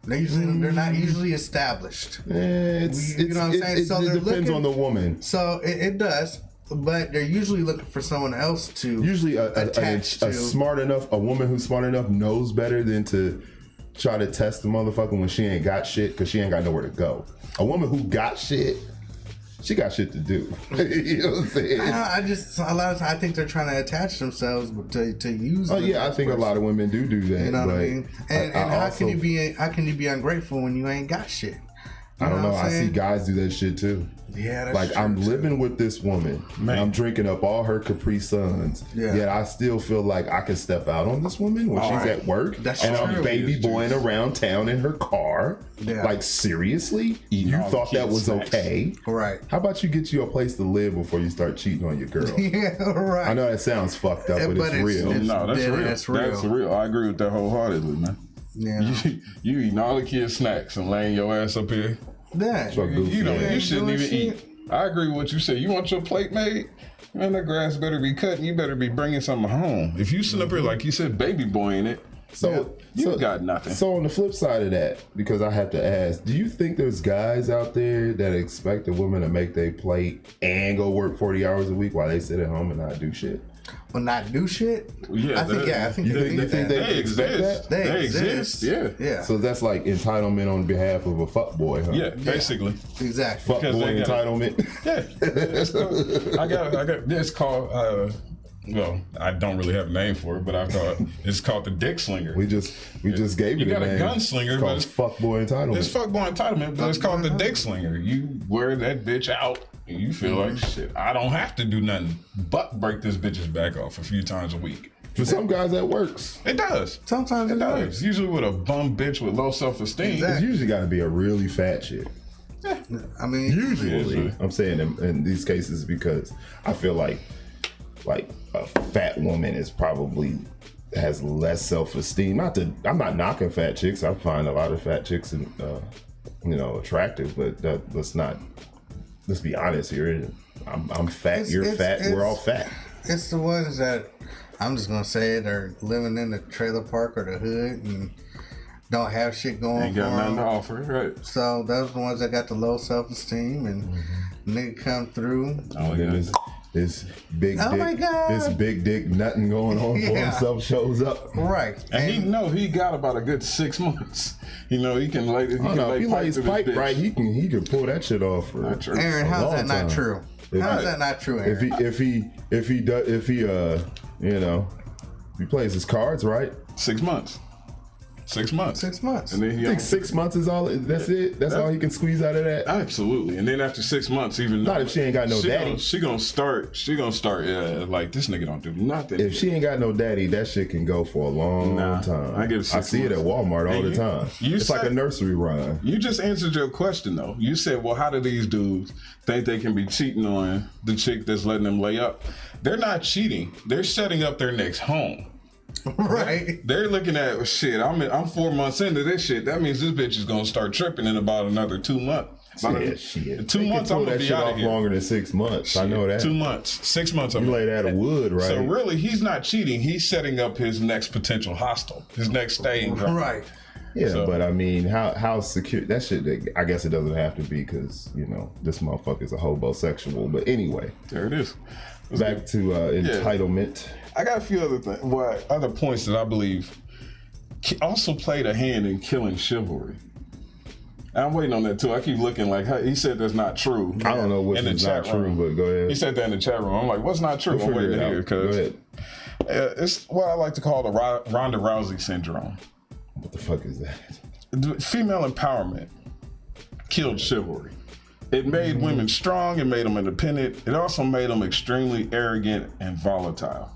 They're not usually established. You know what I'm saying? It depends on the woman. So it does. But they're usually looking for someone else to usually a smart enough, a woman who's smart enough knows better than to try to test the motherfucker when she ain't got shit because she ain't got nowhere to go. A woman who got shit, she got shit to do. You know what I'm saying? A lot of times I think they're trying to attach themselves to use. Oh yeah, I think a lot of women do that. You know what I mean? And how can you be ungrateful when you ain't got shit? I don't know. I see guys do that shit too. Yeah, that's like true I'm living with this woman, and I'm drinking up all her Capri Suns. Yeah. Yet I still feel like I can step out on this woman when she's at work, and I'm baby boying around town in her car. Yeah. Like seriously, you thought that was okay? Right. How about you get you a place to live before you start cheating on your girl? Yeah, right. I know that sounds fucked up, but it's real. No, that's real. That's real. I agree with that wholeheartedly, man. Yeah. You eating all the kids' snacks and laying your ass up here. That. You shouldn't even eat. I agree with what you said. You want your plate made? Man, that grass better be cut and you better be bringing something home. If you sit up here, like you said, baby boying it, you got nothing. So on the flip side of that, because I have to ask, do you think there's guys out there that expect a woman to make their plate and go work 40 hours a week while they sit at home and not do shit? Well, not do shit? Yeah, I think you think they expect exist. that? They exist. Yeah. So that's like entitlement on behalf of a fuckboy, huh? Yeah, basically. Exactly. Fuckboy entitlement. Yeah. I got this called well, I don't really have a name for it, but it's called the dick slinger. We just gave it a name. You got a gunslinger, but it's fuckboy entitlement. It's fuckboy entitlement, but it's called the dick slinger. You wear that bitch out and you feel like shit. I don't have to do nothing but break this bitch's back off a few times a week. For some guys, that works. It does. Sometimes it does. Usually with a bum bitch with low self-esteem. Exactly. It's usually got to be a really fat chick. Yeah. I mean, Usually, I'm saying in these cases because I feel like a fat woman is probably has less self-esteem. I'm not knocking fat chicks. I find a lot of fat chicks and attractive, but let's be honest here. I'm fat. You're fat. We're all fat. It's the ones that I'm just gonna say it are living in the trailer park or the hood and don't have shit going Ain't for got nothing to them. offer, right? So those are the ones that got the low self-esteem and nigga come through. Oh, And this big Oh dick, my God. this big dick nothing going on for Yeah. himself shows up. Right. And he got about a good 6 months. He can lay. He can If lay he lays pipe pipe right, he can pull that shit off for Not true. Aaron, how's long that not time. true? How's that not true, Aaron? if he plays his cards right. 6 months. 6 months. 6 months. And then I think 6 months is all. That's it. That's all he can squeeze out of that. Absolutely. And then after 6 months, even Not if she ain't got no daddy. She gonna start. Yeah, like this nigga don't do nothing. If she ain't got no daddy, that shit can go for a long time. I give it 6 I see it at months. Walmart all And the time. It's like a nursery rhyme. You just answered your question though. You said, well, how do these dudes think they can be cheating on the chick that's letting them lay up? They're not cheating. They're setting up their next home. Right. They're looking at shit. I'm 4 months into this shit. That means this bitch is gonna start tripping in about another 2 months. Shit. 2 months, I'm gonna that be shit out off of here. longer than 6 months. I know that. 2 months, 6 months. You lay that of wood, right? So really, he's not cheating. He's setting up his next potential hostile, his next staying ground. Right. Yeah, So- but I mean, how secure that shit? I guess it doesn't have to be because this motherfucker's a hobosexual. But anyway, There it is. back to entitlement. I got a few other points that I believe also played a hand in killing chivalry. And I'm waiting on that too. I keep looking like he said that's not true. I don't know what's in the not chat true, room. but go ahead. He said that in the chat room. I'm like, what's not true? We'll I'm waiting figure to it hear out. Go because ahead. it's what I like to call the Ronda Rousey syndrome. What the fuck is that? The female empowerment killed chivalry. It made women strong. It made them independent. It also made them extremely arrogant and volatile.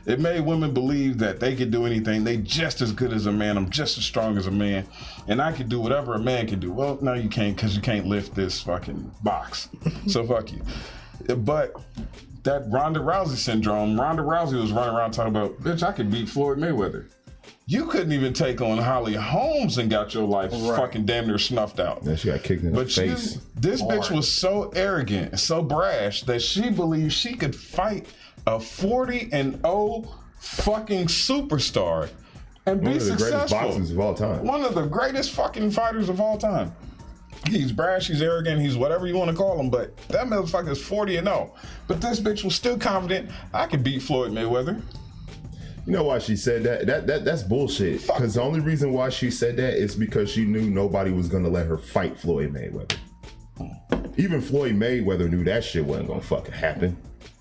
It made women believe that they could do anything. They just as good as a man. I'm just as strong as a man. And I could do whatever a man can do. Well, no, you can't because you can't lift this fucking box. So fuck you. But that Ronda Rousey syndrome, Ronda Rousey was running around talking about, bitch, I could beat Floyd Mayweather. You couldn't even take on Holly Holmes and got your life fucking damn near snuffed out. Then she got kicked in the face. This bitch was so arrogant and so brash that she believed she could fight a 40-0 fucking superstar and One be of the greatest successful. boxers of all time. One of the greatest fucking fighters of all time. He's brash, he's arrogant, he's whatever you want to call him, but that motherfucker's 40-0. But this bitch was still confident, I could beat Floyd Mayweather. You know why she said that? That's bullshit. Because the only reason why she said that is because she knew nobody was gonna let her fight Floyd Mayweather. Even Floyd Mayweather knew that shit wasn't gonna fucking happen.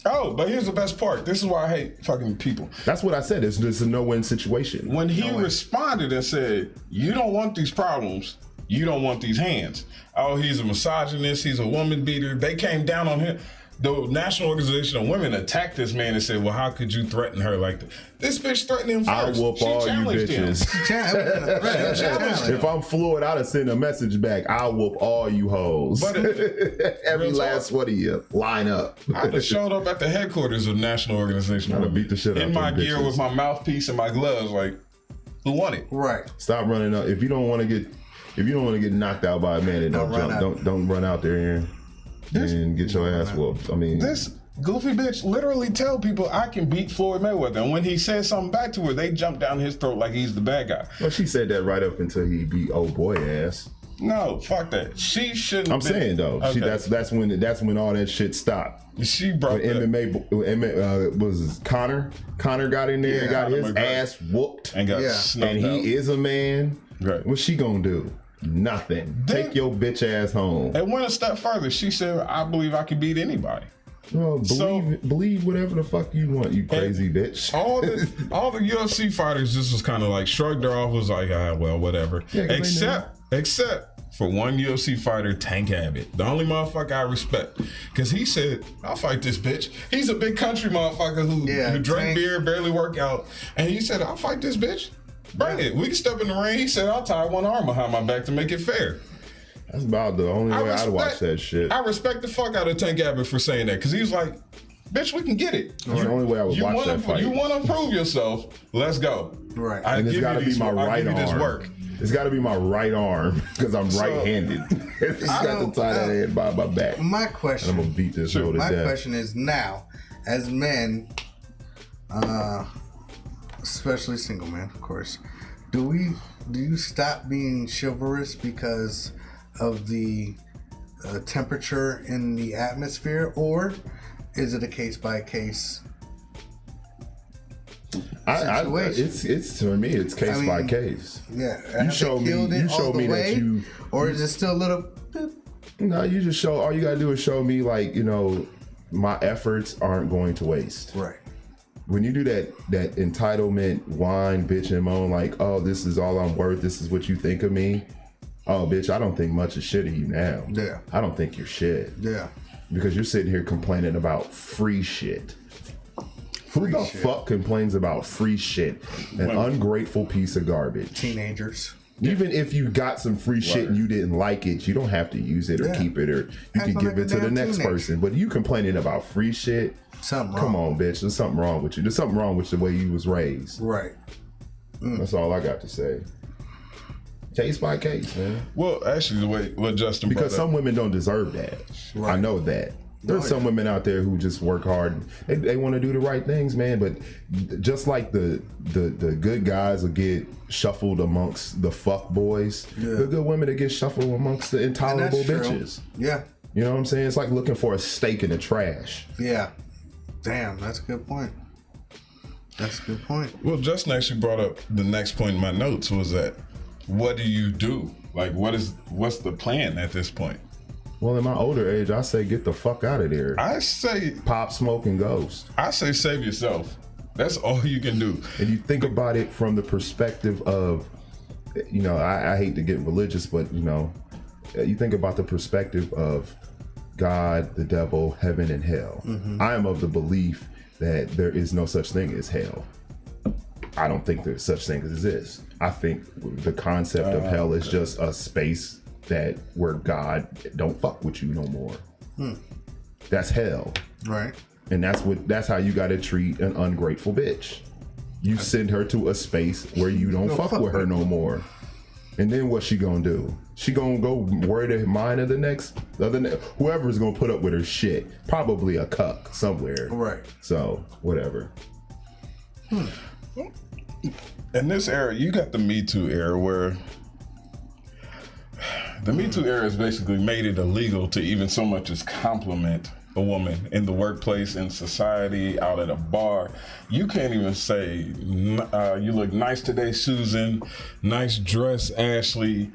Oh, but here's the best part. This is why I hate fucking people. That's what I said. It's a no-win situation. When he responded and said, you don't want these problems, you don't want these hands. Oh, he's a misogynist, he's a woman beater. They came down on him. The National Organization of Women attacked this man and said, well, how could you threaten her like that? This bitch threatened him first. I'll whoop She all you challenged him. bitches. If I'm Floyd, I'd have sent a message back. I'll whoop all you hoes. But Every real last talk. one of you. Line up. I'd have showed up at the headquarters of National Organization of I'd have Women beat the shit out in of my them gear bitches. with my mouthpiece and my gloves, like, who want it. Right. Stop running up. If you don't want to get knocked out by a man, then don't run out there and get your ass whooped. I mean, this goofy bitch literally tell people I can beat Floyd Mayweather, and when he says something back to her, they jump down his throat like he's the bad guy. Well, she said that right up until he beat old boy ass. No, fuck that. She shouldn't. I'm saying though, okay. that's when all that shit stopped. She brought when MMA was Conor. Conor got in there and got his ass whooped and got snuffed and he out. is a man. Right. What's she gonna do? Nothing. Take your bitch ass home. And went a step further. She said, "I believe I can beat anybody." Well, believe whatever the fuck you want, you crazy bitch. All the UFC fighters just was kind of like shrugged her off. Was like, well, whatever. Yeah, except for one UFC fighter, Tank Abbott, the only motherfucker I respect, because he said, "I'll fight this bitch." He's a big country motherfucker who drank beer, barely work out, and he said, "I'll fight this bitch. Bring it. We can step in the ring." He said, "I'll tie one arm behind my back to make it fair." That's about the only way I'd watch that shit. I respect the fuck out of Tank Abbott for saying that, because he was like, "Bitch, we can get it." That's the only way I would watch that fight. You want to prove yourself? Let's go. Right. And it's got to be my right arm. It's got to be my right arm because I'm right-handed. It's got to tie that head by my back. My question. And I'm gonna beat this road to death. My question is now, as men, especially single men, of course, do you stop being chivalrous because of the temperature in the atmosphere, or is it a case by case situation? It's for me, it's case by case. Yeah, you show me that you, or is it still a little? No, you just show. All you gotta do is show me, like, you know, my efforts aren't going to waste. Right. When you do that entitlement whine, bitch, and moan, like, oh, this is all I'm worth. This is what you think of me. Oh, bitch, I don't think much of shit of you now. Yeah. I don't think you're shit. Yeah. Because you're sitting here complaining about free shit. Who the fuck complains about free shit? An ungrateful piece of garbage. Teenagers. Even if you got some free shit and you didn't like it, you don't have to use it or keep it, or you can give it to the next person. But you complaining about free shit? Something wrong. Come on, bitch. There's something wrong with you. There's something wrong with the way you was raised. Right. That's all I got to say. Case by case, man. Well, actually, the way what Justin because some women don't deserve that. Right. I know that. There's some women out there who just work hard. They want to do the right things, man. But just like the good guys will get shuffled amongst the fuck boys, the good women that get shuffled amongst the intolerable bitches. Yeah. You know what I'm saying? It's like looking for a steak in the trash. Yeah. Damn, that's a good point. That's a good point. Well, Justin actually brought up the next point in my notes was that, what do you do? Like, what's the plan at this point? Well, in my older age, I say get the fuck out of there. I say Pop, Smoke, and Ghost. I say save yourself. That's all you can do. And you think about it from the perspective of, you know, I hate to get religious, but, you know, you think about the perspective of God, the devil, heaven, and hell. Mm-hmm. I am of the belief that there is no such thing as hell. I don't think there's such thing as this. I think the concept of hell is just a space where God don't fuck with you no more. That's hell. Right. And that's how you gotta treat an ungrateful bitch. You send her to a space where you don't fuck with her no more. And then what's she gonna do? She gonna go worry the mind of whoever's gonna put up with her shit. Probably a cuck somewhere. Right. So, whatever. In this era, you got the Me Too era where the Me Too era has basically made it illegal to even so much as compliment a woman in the workplace, in society, out at a bar. You can't even say, you look nice today, Susan. Nice dress, Ashley.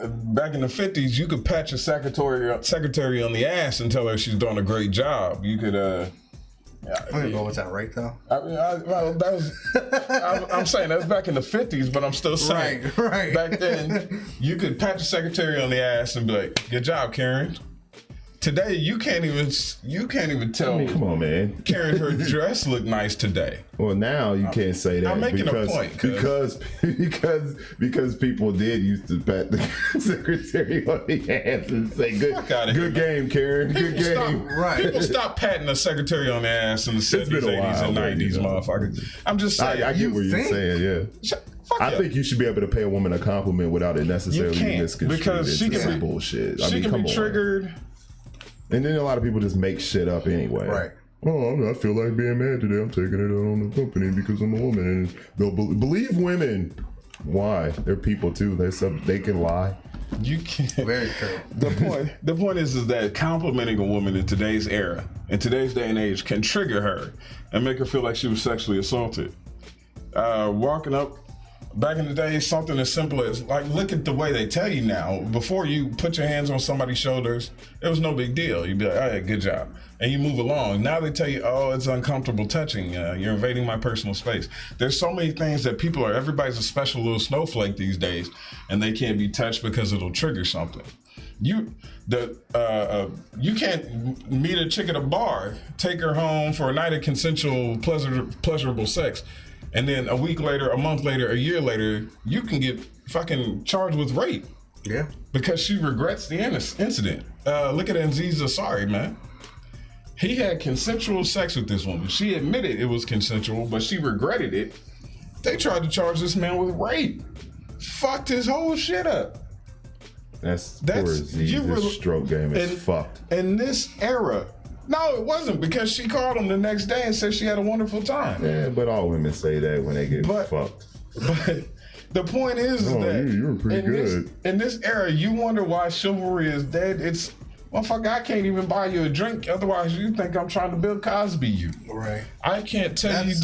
Back in the 50s, you could pat your secretary on the ass and tell her she's doing a great job. You could, I don't know, was that right though? I'm saying that's back in the 50s, but I'm still saying right. Back then, you could pat your secretary on the ass and be like, "Good job, Karen." Today, you can't even tell. I mean, come on, man. Karen, her dress looked nice today. Well, now you can't say that. I'm making a point. Because people did used to pat the secretary on the ass and say, good game, Karen. Good game. People stopped patting the secretary on the ass in the 70s, 80s, and 90s, motherfuckers. I'm just saying. I get what you're saying, yeah. I think you should be able to pay a woman a compliment without it necessarily being misconstrued because she can be bullshit. She can be triggered. And then a lot of people just make shit up anyway. Right. Oh, I feel like being mad today. I'm taking it out on the company because I'm a woman. And they'll believe women. Why? They're people too. They can lie. You can't. Very true. The point is that complimenting a woman in today's era, in today's day and age, can trigger her and make her feel like she was sexually assaulted. Walking up, back in the day, something as simple as, like, look at the way they tell you now. Before you put your hands on somebody's shoulders, it was no big deal. You'd be like, oh, yeah, good job. And you move along. Now they tell you, oh, it's uncomfortable touching. You're invading my personal space. There's so many things that everybody's a special little snowflake these days, and they can't be touched because it'll trigger something. You can't meet a chick at a bar, take her home for a night of consensual, pleasurable sex, and then a week later, a month later, a year later, you can get fucking charged with rape. Yeah. Because she regrets the incident. Look at Aziz Ansari, man. He had consensual sex with this woman. She admitted it was consensual, but she regretted it. They tried to charge this man with rape. Fucked his whole shit up. That's poor Aziz. His stroke game is fucked. In this era, no, it wasn't, because she called him the next day and said she had a wonderful time. Yeah, but all women say that when they get fucked. But the point is that you were pretty good. In this era, you wonder why chivalry is dead. It's, motherfucker, I can't even buy you a drink. Otherwise, you think I'm trying to Bill Cosby you. Right. I can't tell you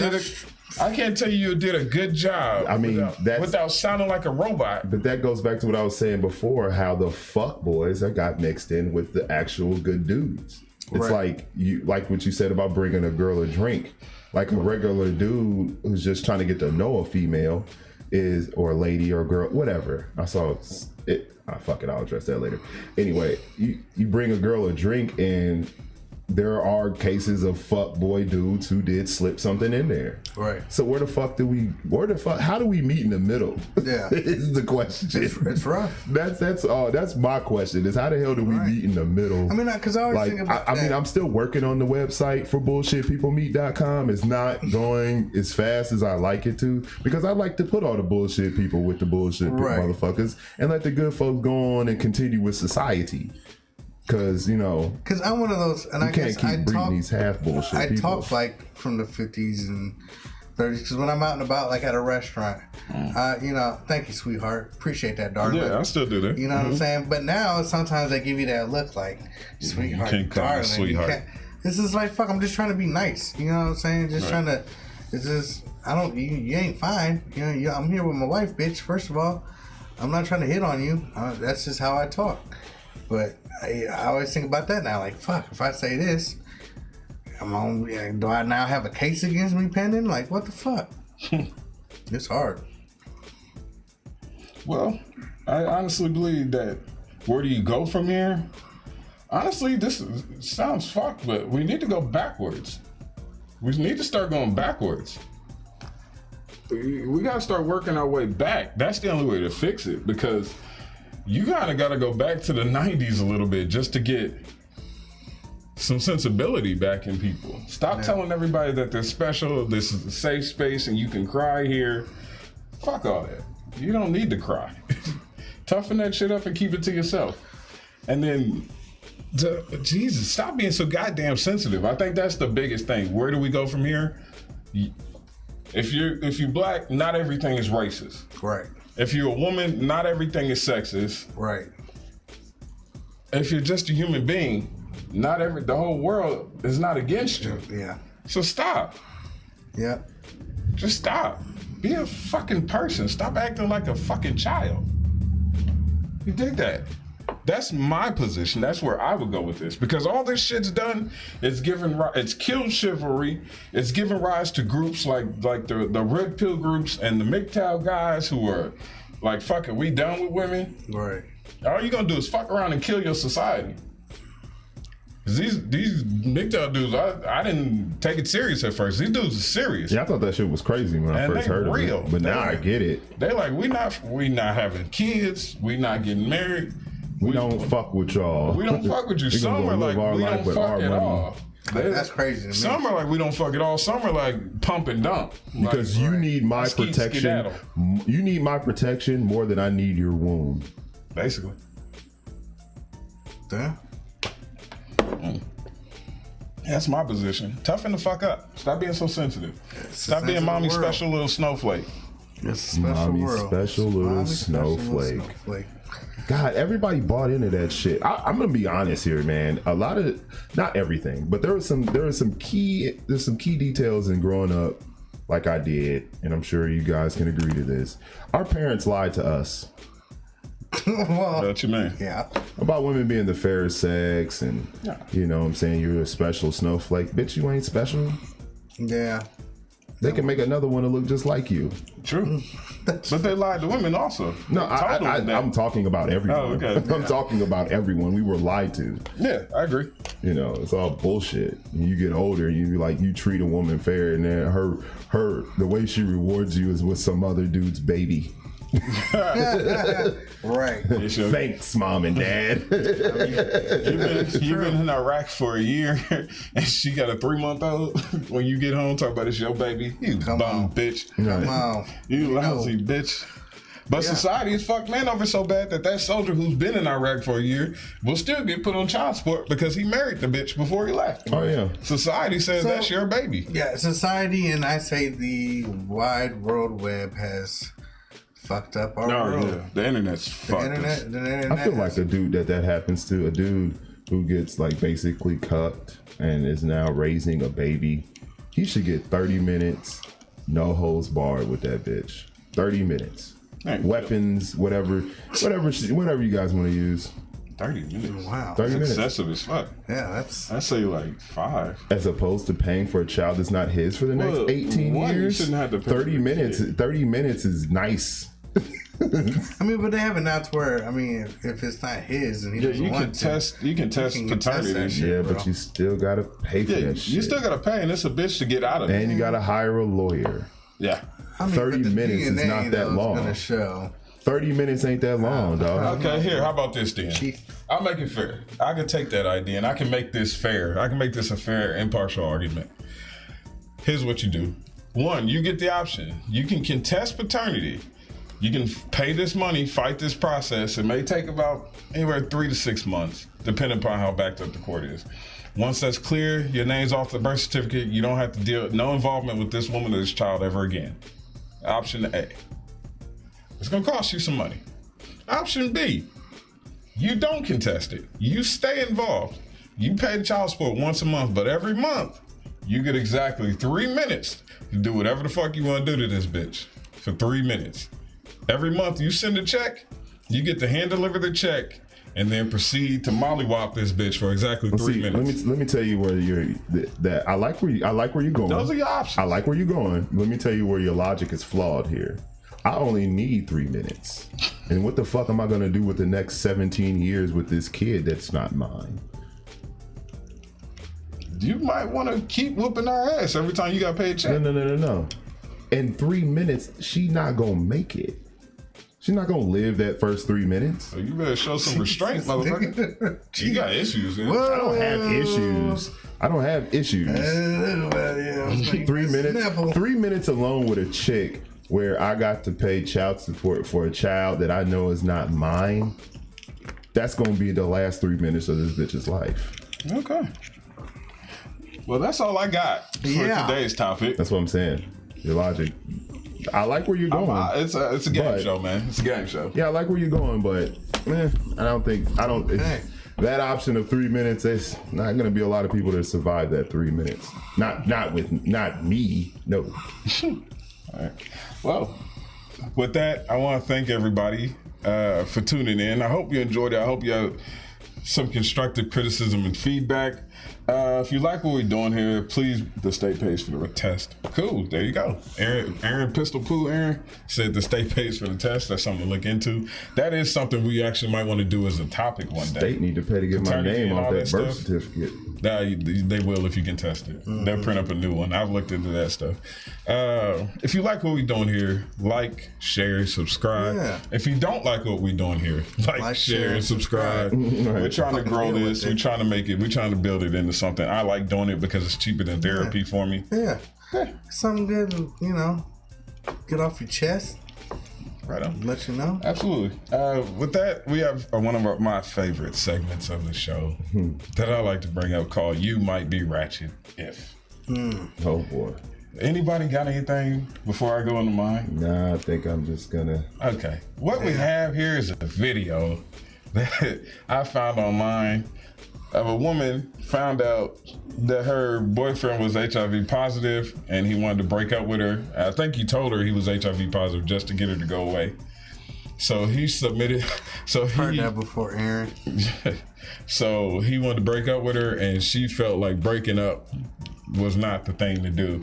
did a good job. I mean, without sounding like a robot. But that goes back to what I was saying before, how the fuck boys are got mixed in with the actual good dudes. It's like what you said about bringing a girl a drink. Like a regular dude who's just trying to get to know a female or a lady or a girl, whatever. I saw it. Fuck it, I'll address that later. Anyway, you bring a girl a drink, and there are cases of fuck boy dudes who did slip something in there. Right. So how do we meet in the middle? Yeah. Is the question. It's rough. That's my question, is how the hell do we meet in the middle? I mean, because I always think about that. I mean, I'm still working on the website for bullshitpeoplemeet.com. It's not going as fast as I like it to, because I like to put all the bullshit people with the bullshit motherfuckers and let the good folks go on and continue with society. Because I'm one of those, and I guess I talk these half bullshit. I talk like from the 50s and 30s, because when I'm out and about, like at a restaurant, thank you, sweetheart, appreciate that, darling. Yeah, I still do that. You know what I'm saying? But now sometimes they give you that look like, sweetheart, you can't call darling. sweetheart. This is like, fuck, I'm just trying to be nice. You know what I'm saying? Just trying to. It's just you ain't fine. I'm here with my wife, bitch. First of all, I'm not trying to hit on you. That's just how I talk. But I always think about that now. Like, fuck, if I say this, do I now have a case against me pending? Like, what the fuck? It's hard. Well, I honestly believe that where do you go from here? Honestly, sounds fucked, but we need to go backwards. We need to start going backwards. We got to start working our way back. That's the only way to fix it, because you kind of got to go back to the 90s a little bit just to get some sensibility back in people. Stop telling everybody that they're special, this is a safe space and you can cry here. Fuck all that. You don't need to cry. Toughen that shit up and keep it to yourself. And then, Jesus, stop being so goddamn sensitive. I think that's the biggest thing. Where do we go from here? If you're black, not everything is racist. Right. If you're a woman, not everything is sexist. Right. If you're just a human being, the whole world is not against you. Yeah. So stop. Yeah. Just stop. Be a fucking person. Stop acting like a fucking child. You dig that? That's my position. That's where I would go with this, because all this shit's done. It's killed chivalry. It's given rise to groups like the red pill groups and the MGTOW guys who are like, fuck it, we done with women. Right. All you gonna do is fuck around and kill your society. These MGTOW dudes, I didn't take it serious at first. These dudes are serious. Yeah, I thought that shit was crazy when I first heard of it. But now I get it. They like, we not having kids. We not getting married. We don't fuck with y'all. We don't fuck with you. We Some are like, we don't fuck at all. That's crazy to me. Some are like, we don't fuck at all. Some are like pump and dump. Because you need my protection. You need my protection more than I need your womb. Basically. Yeah. That's my position. Toughen the fuck up. Stop being so sensitive. Stop being mommy's special little snowflake. It's a special Mommy's world. special little Mommy's snowflake. special snowflake. God, everybody bought into that shit. I'm gonna be honest here, man. A lot of, not everything, but there were some key details in growing up, like I did, and I'm sure you guys can agree to this. Our parents lied to us. Well, What you mean? yeah. About women being the fairest sex, and you know what I'm saying, you're a special snowflake. Bitch, you ain't special. Yeah. They can make another one to look just like you. True. But they lied to women also. No, I'm talking about everyone. Oh, okay. I'm talking about everyone. We were lied to. Yeah, I agree. You know, it's all bullshit. And you get older, and you treat a woman fair, and then her the way she rewards you is with some other dude's baby. Right. Thanks, mom and dad. You've been in Iraq for a year, and she got a 3-month-old. When you get home, talk about it's your baby. You Come bum on. bitch. Come on. You lousy bitch. But society is fucked man over so bad that soldier who's been in Iraq for a year will still get put on child support because he married the bitch before he left. Oh yeah. Society says that's your baby. Yeah, society, and I say the wide world web has fucked up our world. Yeah. The internet's fucked. The internet I feel like a dude that happens to, a dude who gets like basically cucked and is now raising a baby. He should get 30 minutes, no holds barred with that bitch. 30 minutes. Weapons, whatever you guys want to use. 30 minutes. Wow. 30 minutes. Excessive as fuck. Yeah, that's. I say like 5. As opposed to paying for a child that's not his for the next 18 years. You shouldn't have to pay 30 minutes. 30 minutes is nice. I mean, but they have it now to where, I mean, if it's not his and he doesn't want to, you can test paternity. that shit, Yeah, bro. but you still gotta pay for that shit. You still gotta pay, and it's a bitch to get out of it. And you gotta hire a lawyer. Yeah. I mean, 30 but the minutes is DNA, not that though, is long. gonna show. 30 minutes ain't that long, dog. Okay, here, how about this then? I'll make it fair. I can take that idea and I can make this fair. I can make this a fair, impartial argument. Here's what you do. 1, you get the option. You can contest paternity. You can pay this money, fight this process. It may take about anywhere 3 to 6 months, depending upon how backed up the court is. Once that's clear, your name's off the birth certificate. You don't have to deal, no involvement with this woman or this child ever again. Option A. It's gonna cost you some money. Option B. You don't contest it. You stay involved. You pay the child support once a month, but every month you get exactly 3 minutes to do whatever the fuck you want to do to this bitch for 3 minutes. Every month you send a check, you get to hand deliver the check, and then proceed to mollywop this bitch for exactly 3 minutes. Let me tell you where I like where you're going. Those are your options. I like where you're going. Let me tell you where your logic is flawed here. I only need 3 minutes. And what the fuck am I gonna do with the next 17 years with this kid that's not mine? You might want to keep whooping our ass every time you got paid a check. No. In 3 minutes, she not gonna make it. She's not gonna live that first 3 minutes. So you better show some restraint, motherfucker. You got issues, man. I don't have issues. 3 minutes. 3 minutes alone with a chick where I got to pay child support for a child that I know is not mine. That's gonna be the last 3 minutes of this bitch's life. Okay. Well, that's all I got for today's topic. That's what I'm saying. Your logic. I like where you're going. It's a game show, man. It's a game show. Yeah, I like where you're going, but that option of 3 minutes, there's not going to be a lot of people that survive that 3 minutes. Not me. No. All right. Well, with that, I want to thank everybody for tuning in. I hope you enjoyed it. I hope you have some constructive criticism and feedback. If you like what we're doing here, please the state pays for the test. Cool, there you go. Aaron Pistol Poo Aaron said the state pays for the test. That's something to look into. That is something we actually might want to do as a topic one day. State need to pay to get my name off that birth certificate. They will if you can test it. They'll print up a new one. I've looked into that stuff. If you like what we're doing here, like, share, subscribe. Yeah. If you don't like what we're doing here, like share, and subscribe. Right. We're trying to grow this. We're trying to make it. We're trying to build it into something. I like doing it because it's cheaper than therapy for me. Yeah. Something good, get off your chest. Right on. Let you know. Absolutely. With that, we have one of my favorite segments of the show that I like to bring up called You Might Be Ratchet If. Oh, boy. Anybody got anything before I go into mine? Nah, I think I'm just gonna... Okay. What we have here is a video that I found online of a woman found out that her boyfriend was HIV positive and he wanted to break up with her. I think he told her he was HIV positive just to get her to go away. So he submitted. Heard that before, Aaron. So he wanted to break up with her, and she felt like breaking up was not the thing to do.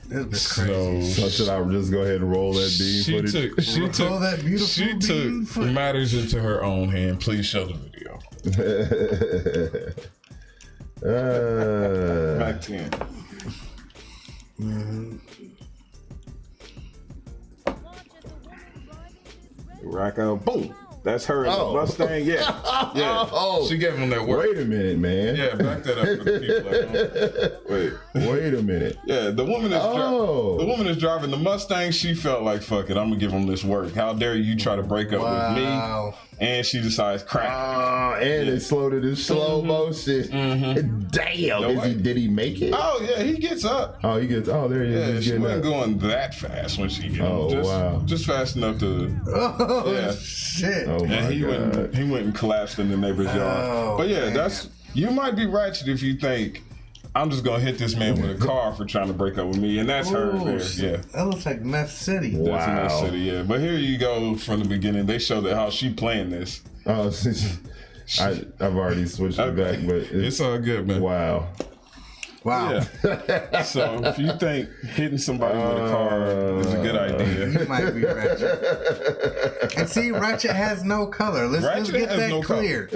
This is crazy. So should I just go ahead and roll that bean footage? She took matters into her own hand. Please show the video. Back 10. Rock out, boom. That's her in the Mustang. Yeah. Oh, she gave him that work. Wait a minute, man. Yeah, back that up for the people. Wait a minute. Yeah, the woman is driving the Mustang. She felt like, fuck it, I'm gonna give him this work. How dare you try to break up with me? And she decides, crack. And it slowed it in slow motion. Damn. Did he make it? Oh, yeah, he gets up. Oh, he gets, there he is. Yeah, she wasn't going that fast when she hit him. Just fast enough to, shit. Oh, and he went and collapsed in the neighbor's yard. But yeah, you might be ratchet if you think, I'm just gonna hit this man with a car for trying to break up with me, and that's her there. Yeah, that looks like Meth City. Wow. That's Meth City. Yeah, but here you go from the beginning. They show that how she playing this. Oh, I've already switched it back, but it's all good, man. Wow. Yeah. So if you think hitting somebody with a car is a good idea, you might be ratchet. And see, ratchet has no color. Let's get that clear.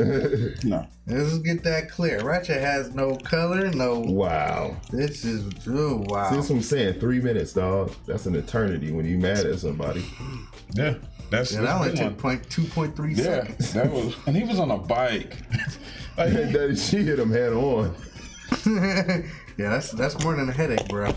No. Let's get that clear. Ratchet has no color. No. Wow. This is wow. See, that's what I'm saying. 3 minutes, dog. That's an eternity when you mad at somebody. Yeah. That only took 2.3 seconds. That was, and he was on a bike. She hit him head on. Yeah, that's more than a headache, bro.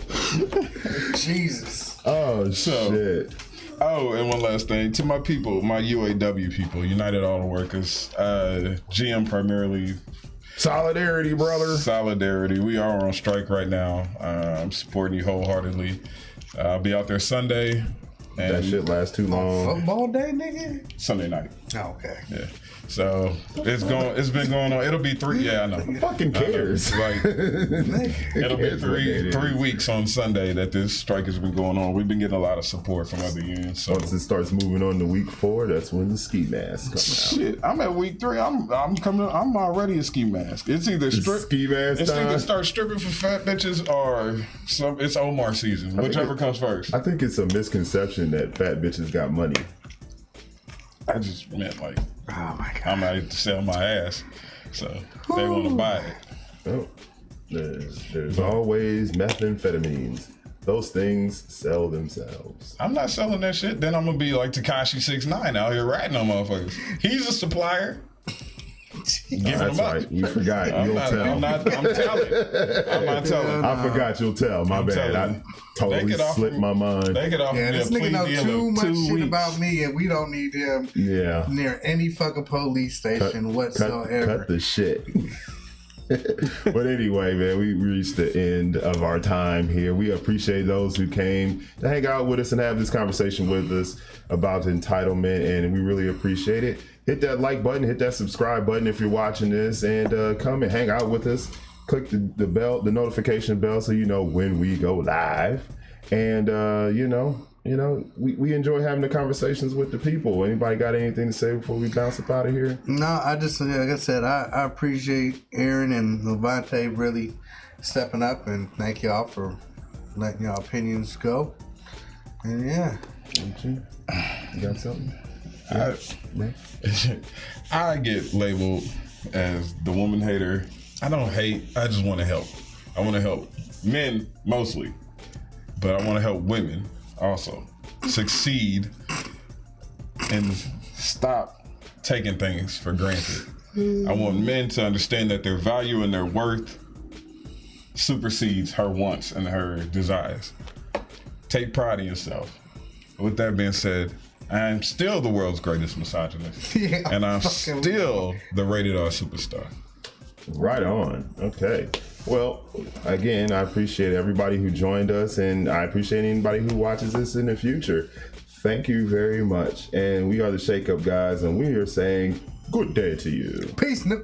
Jesus. Oh, shit. Oh, and one last thing. To my people, my UAW people, United Auto Workers, GM primarily. Solidarity, brother. Solidarity. We are on strike right now. I'm supporting you wholeheartedly. I'll be out there Sunday. And that shit lasts too long. Football day, nigga? Sunday night. Oh, okay. Yeah. So it's been going on. It'll be 3. Yeah, I know. Who fucking cares? It'll be three weeks on Sunday that this strike has been going on. We've been getting a lot of support from other unions. So once it starts moving on to week 4, that's when the ski masks come out. Shit, I'm at week 3. I'm coming. I'm already a ski mask. It's either ski mask. It's either start stripping for fat bitches or it's Omar season. Whichever comes first. I think it's a misconception that fat bitches got money. I just meant like, oh my God, I'm going to sell my ass, so they want to buy it. Oh, there's always methamphetamines. Those things sell themselves. I'm not selling that shit. Then I'm gonna be like Tekashi 6ix9ine out here ratting on motherfuckers. He's a supplier. That's right. You forgot. You'll tell. I'm not telling. I forgot. You'll tell. My bad. I totally slipped my mind. They could offer me this nigga know too much shit about me, and we don't need him near any fucking police station whatsoever. Cut the shit. But anyway, man, we reached the end of our time here. We appreciate those who came to hang out with us and have this conversation with us about entitlement, and we really appreciate it. Hit that like button, hit that subscribe button if you're watching this, and come and hang out with us click the bell, the notification bell, so you know when we go live. And we enjoy having the conversations with the people. Anybody got anything to say before we bounce up out of here? No, I just, like I said, I appreciate Aaron and Levante really stepping up, and thank y'all for letting y'all opinions go. And yeah. You got something? I get labeled as the woman hater. I don't hate, I just want to help. I want to help men mostly, but I want to help women also succeed and stop taking things for granted. I want men to understand that their value and their worth supersedes her wants and her desires. Take pride in yourself. With that being said, I'm still the world's greatest misogynist. Yeah, and I'm still the rated R superstar. Right on. Okay. Well, again, I appreciate everybody who joined us, and I appreciate anybody who watches this in the future. Thank you very much. And we are the Shake Up Guys, and we are saying good day to you. Peace.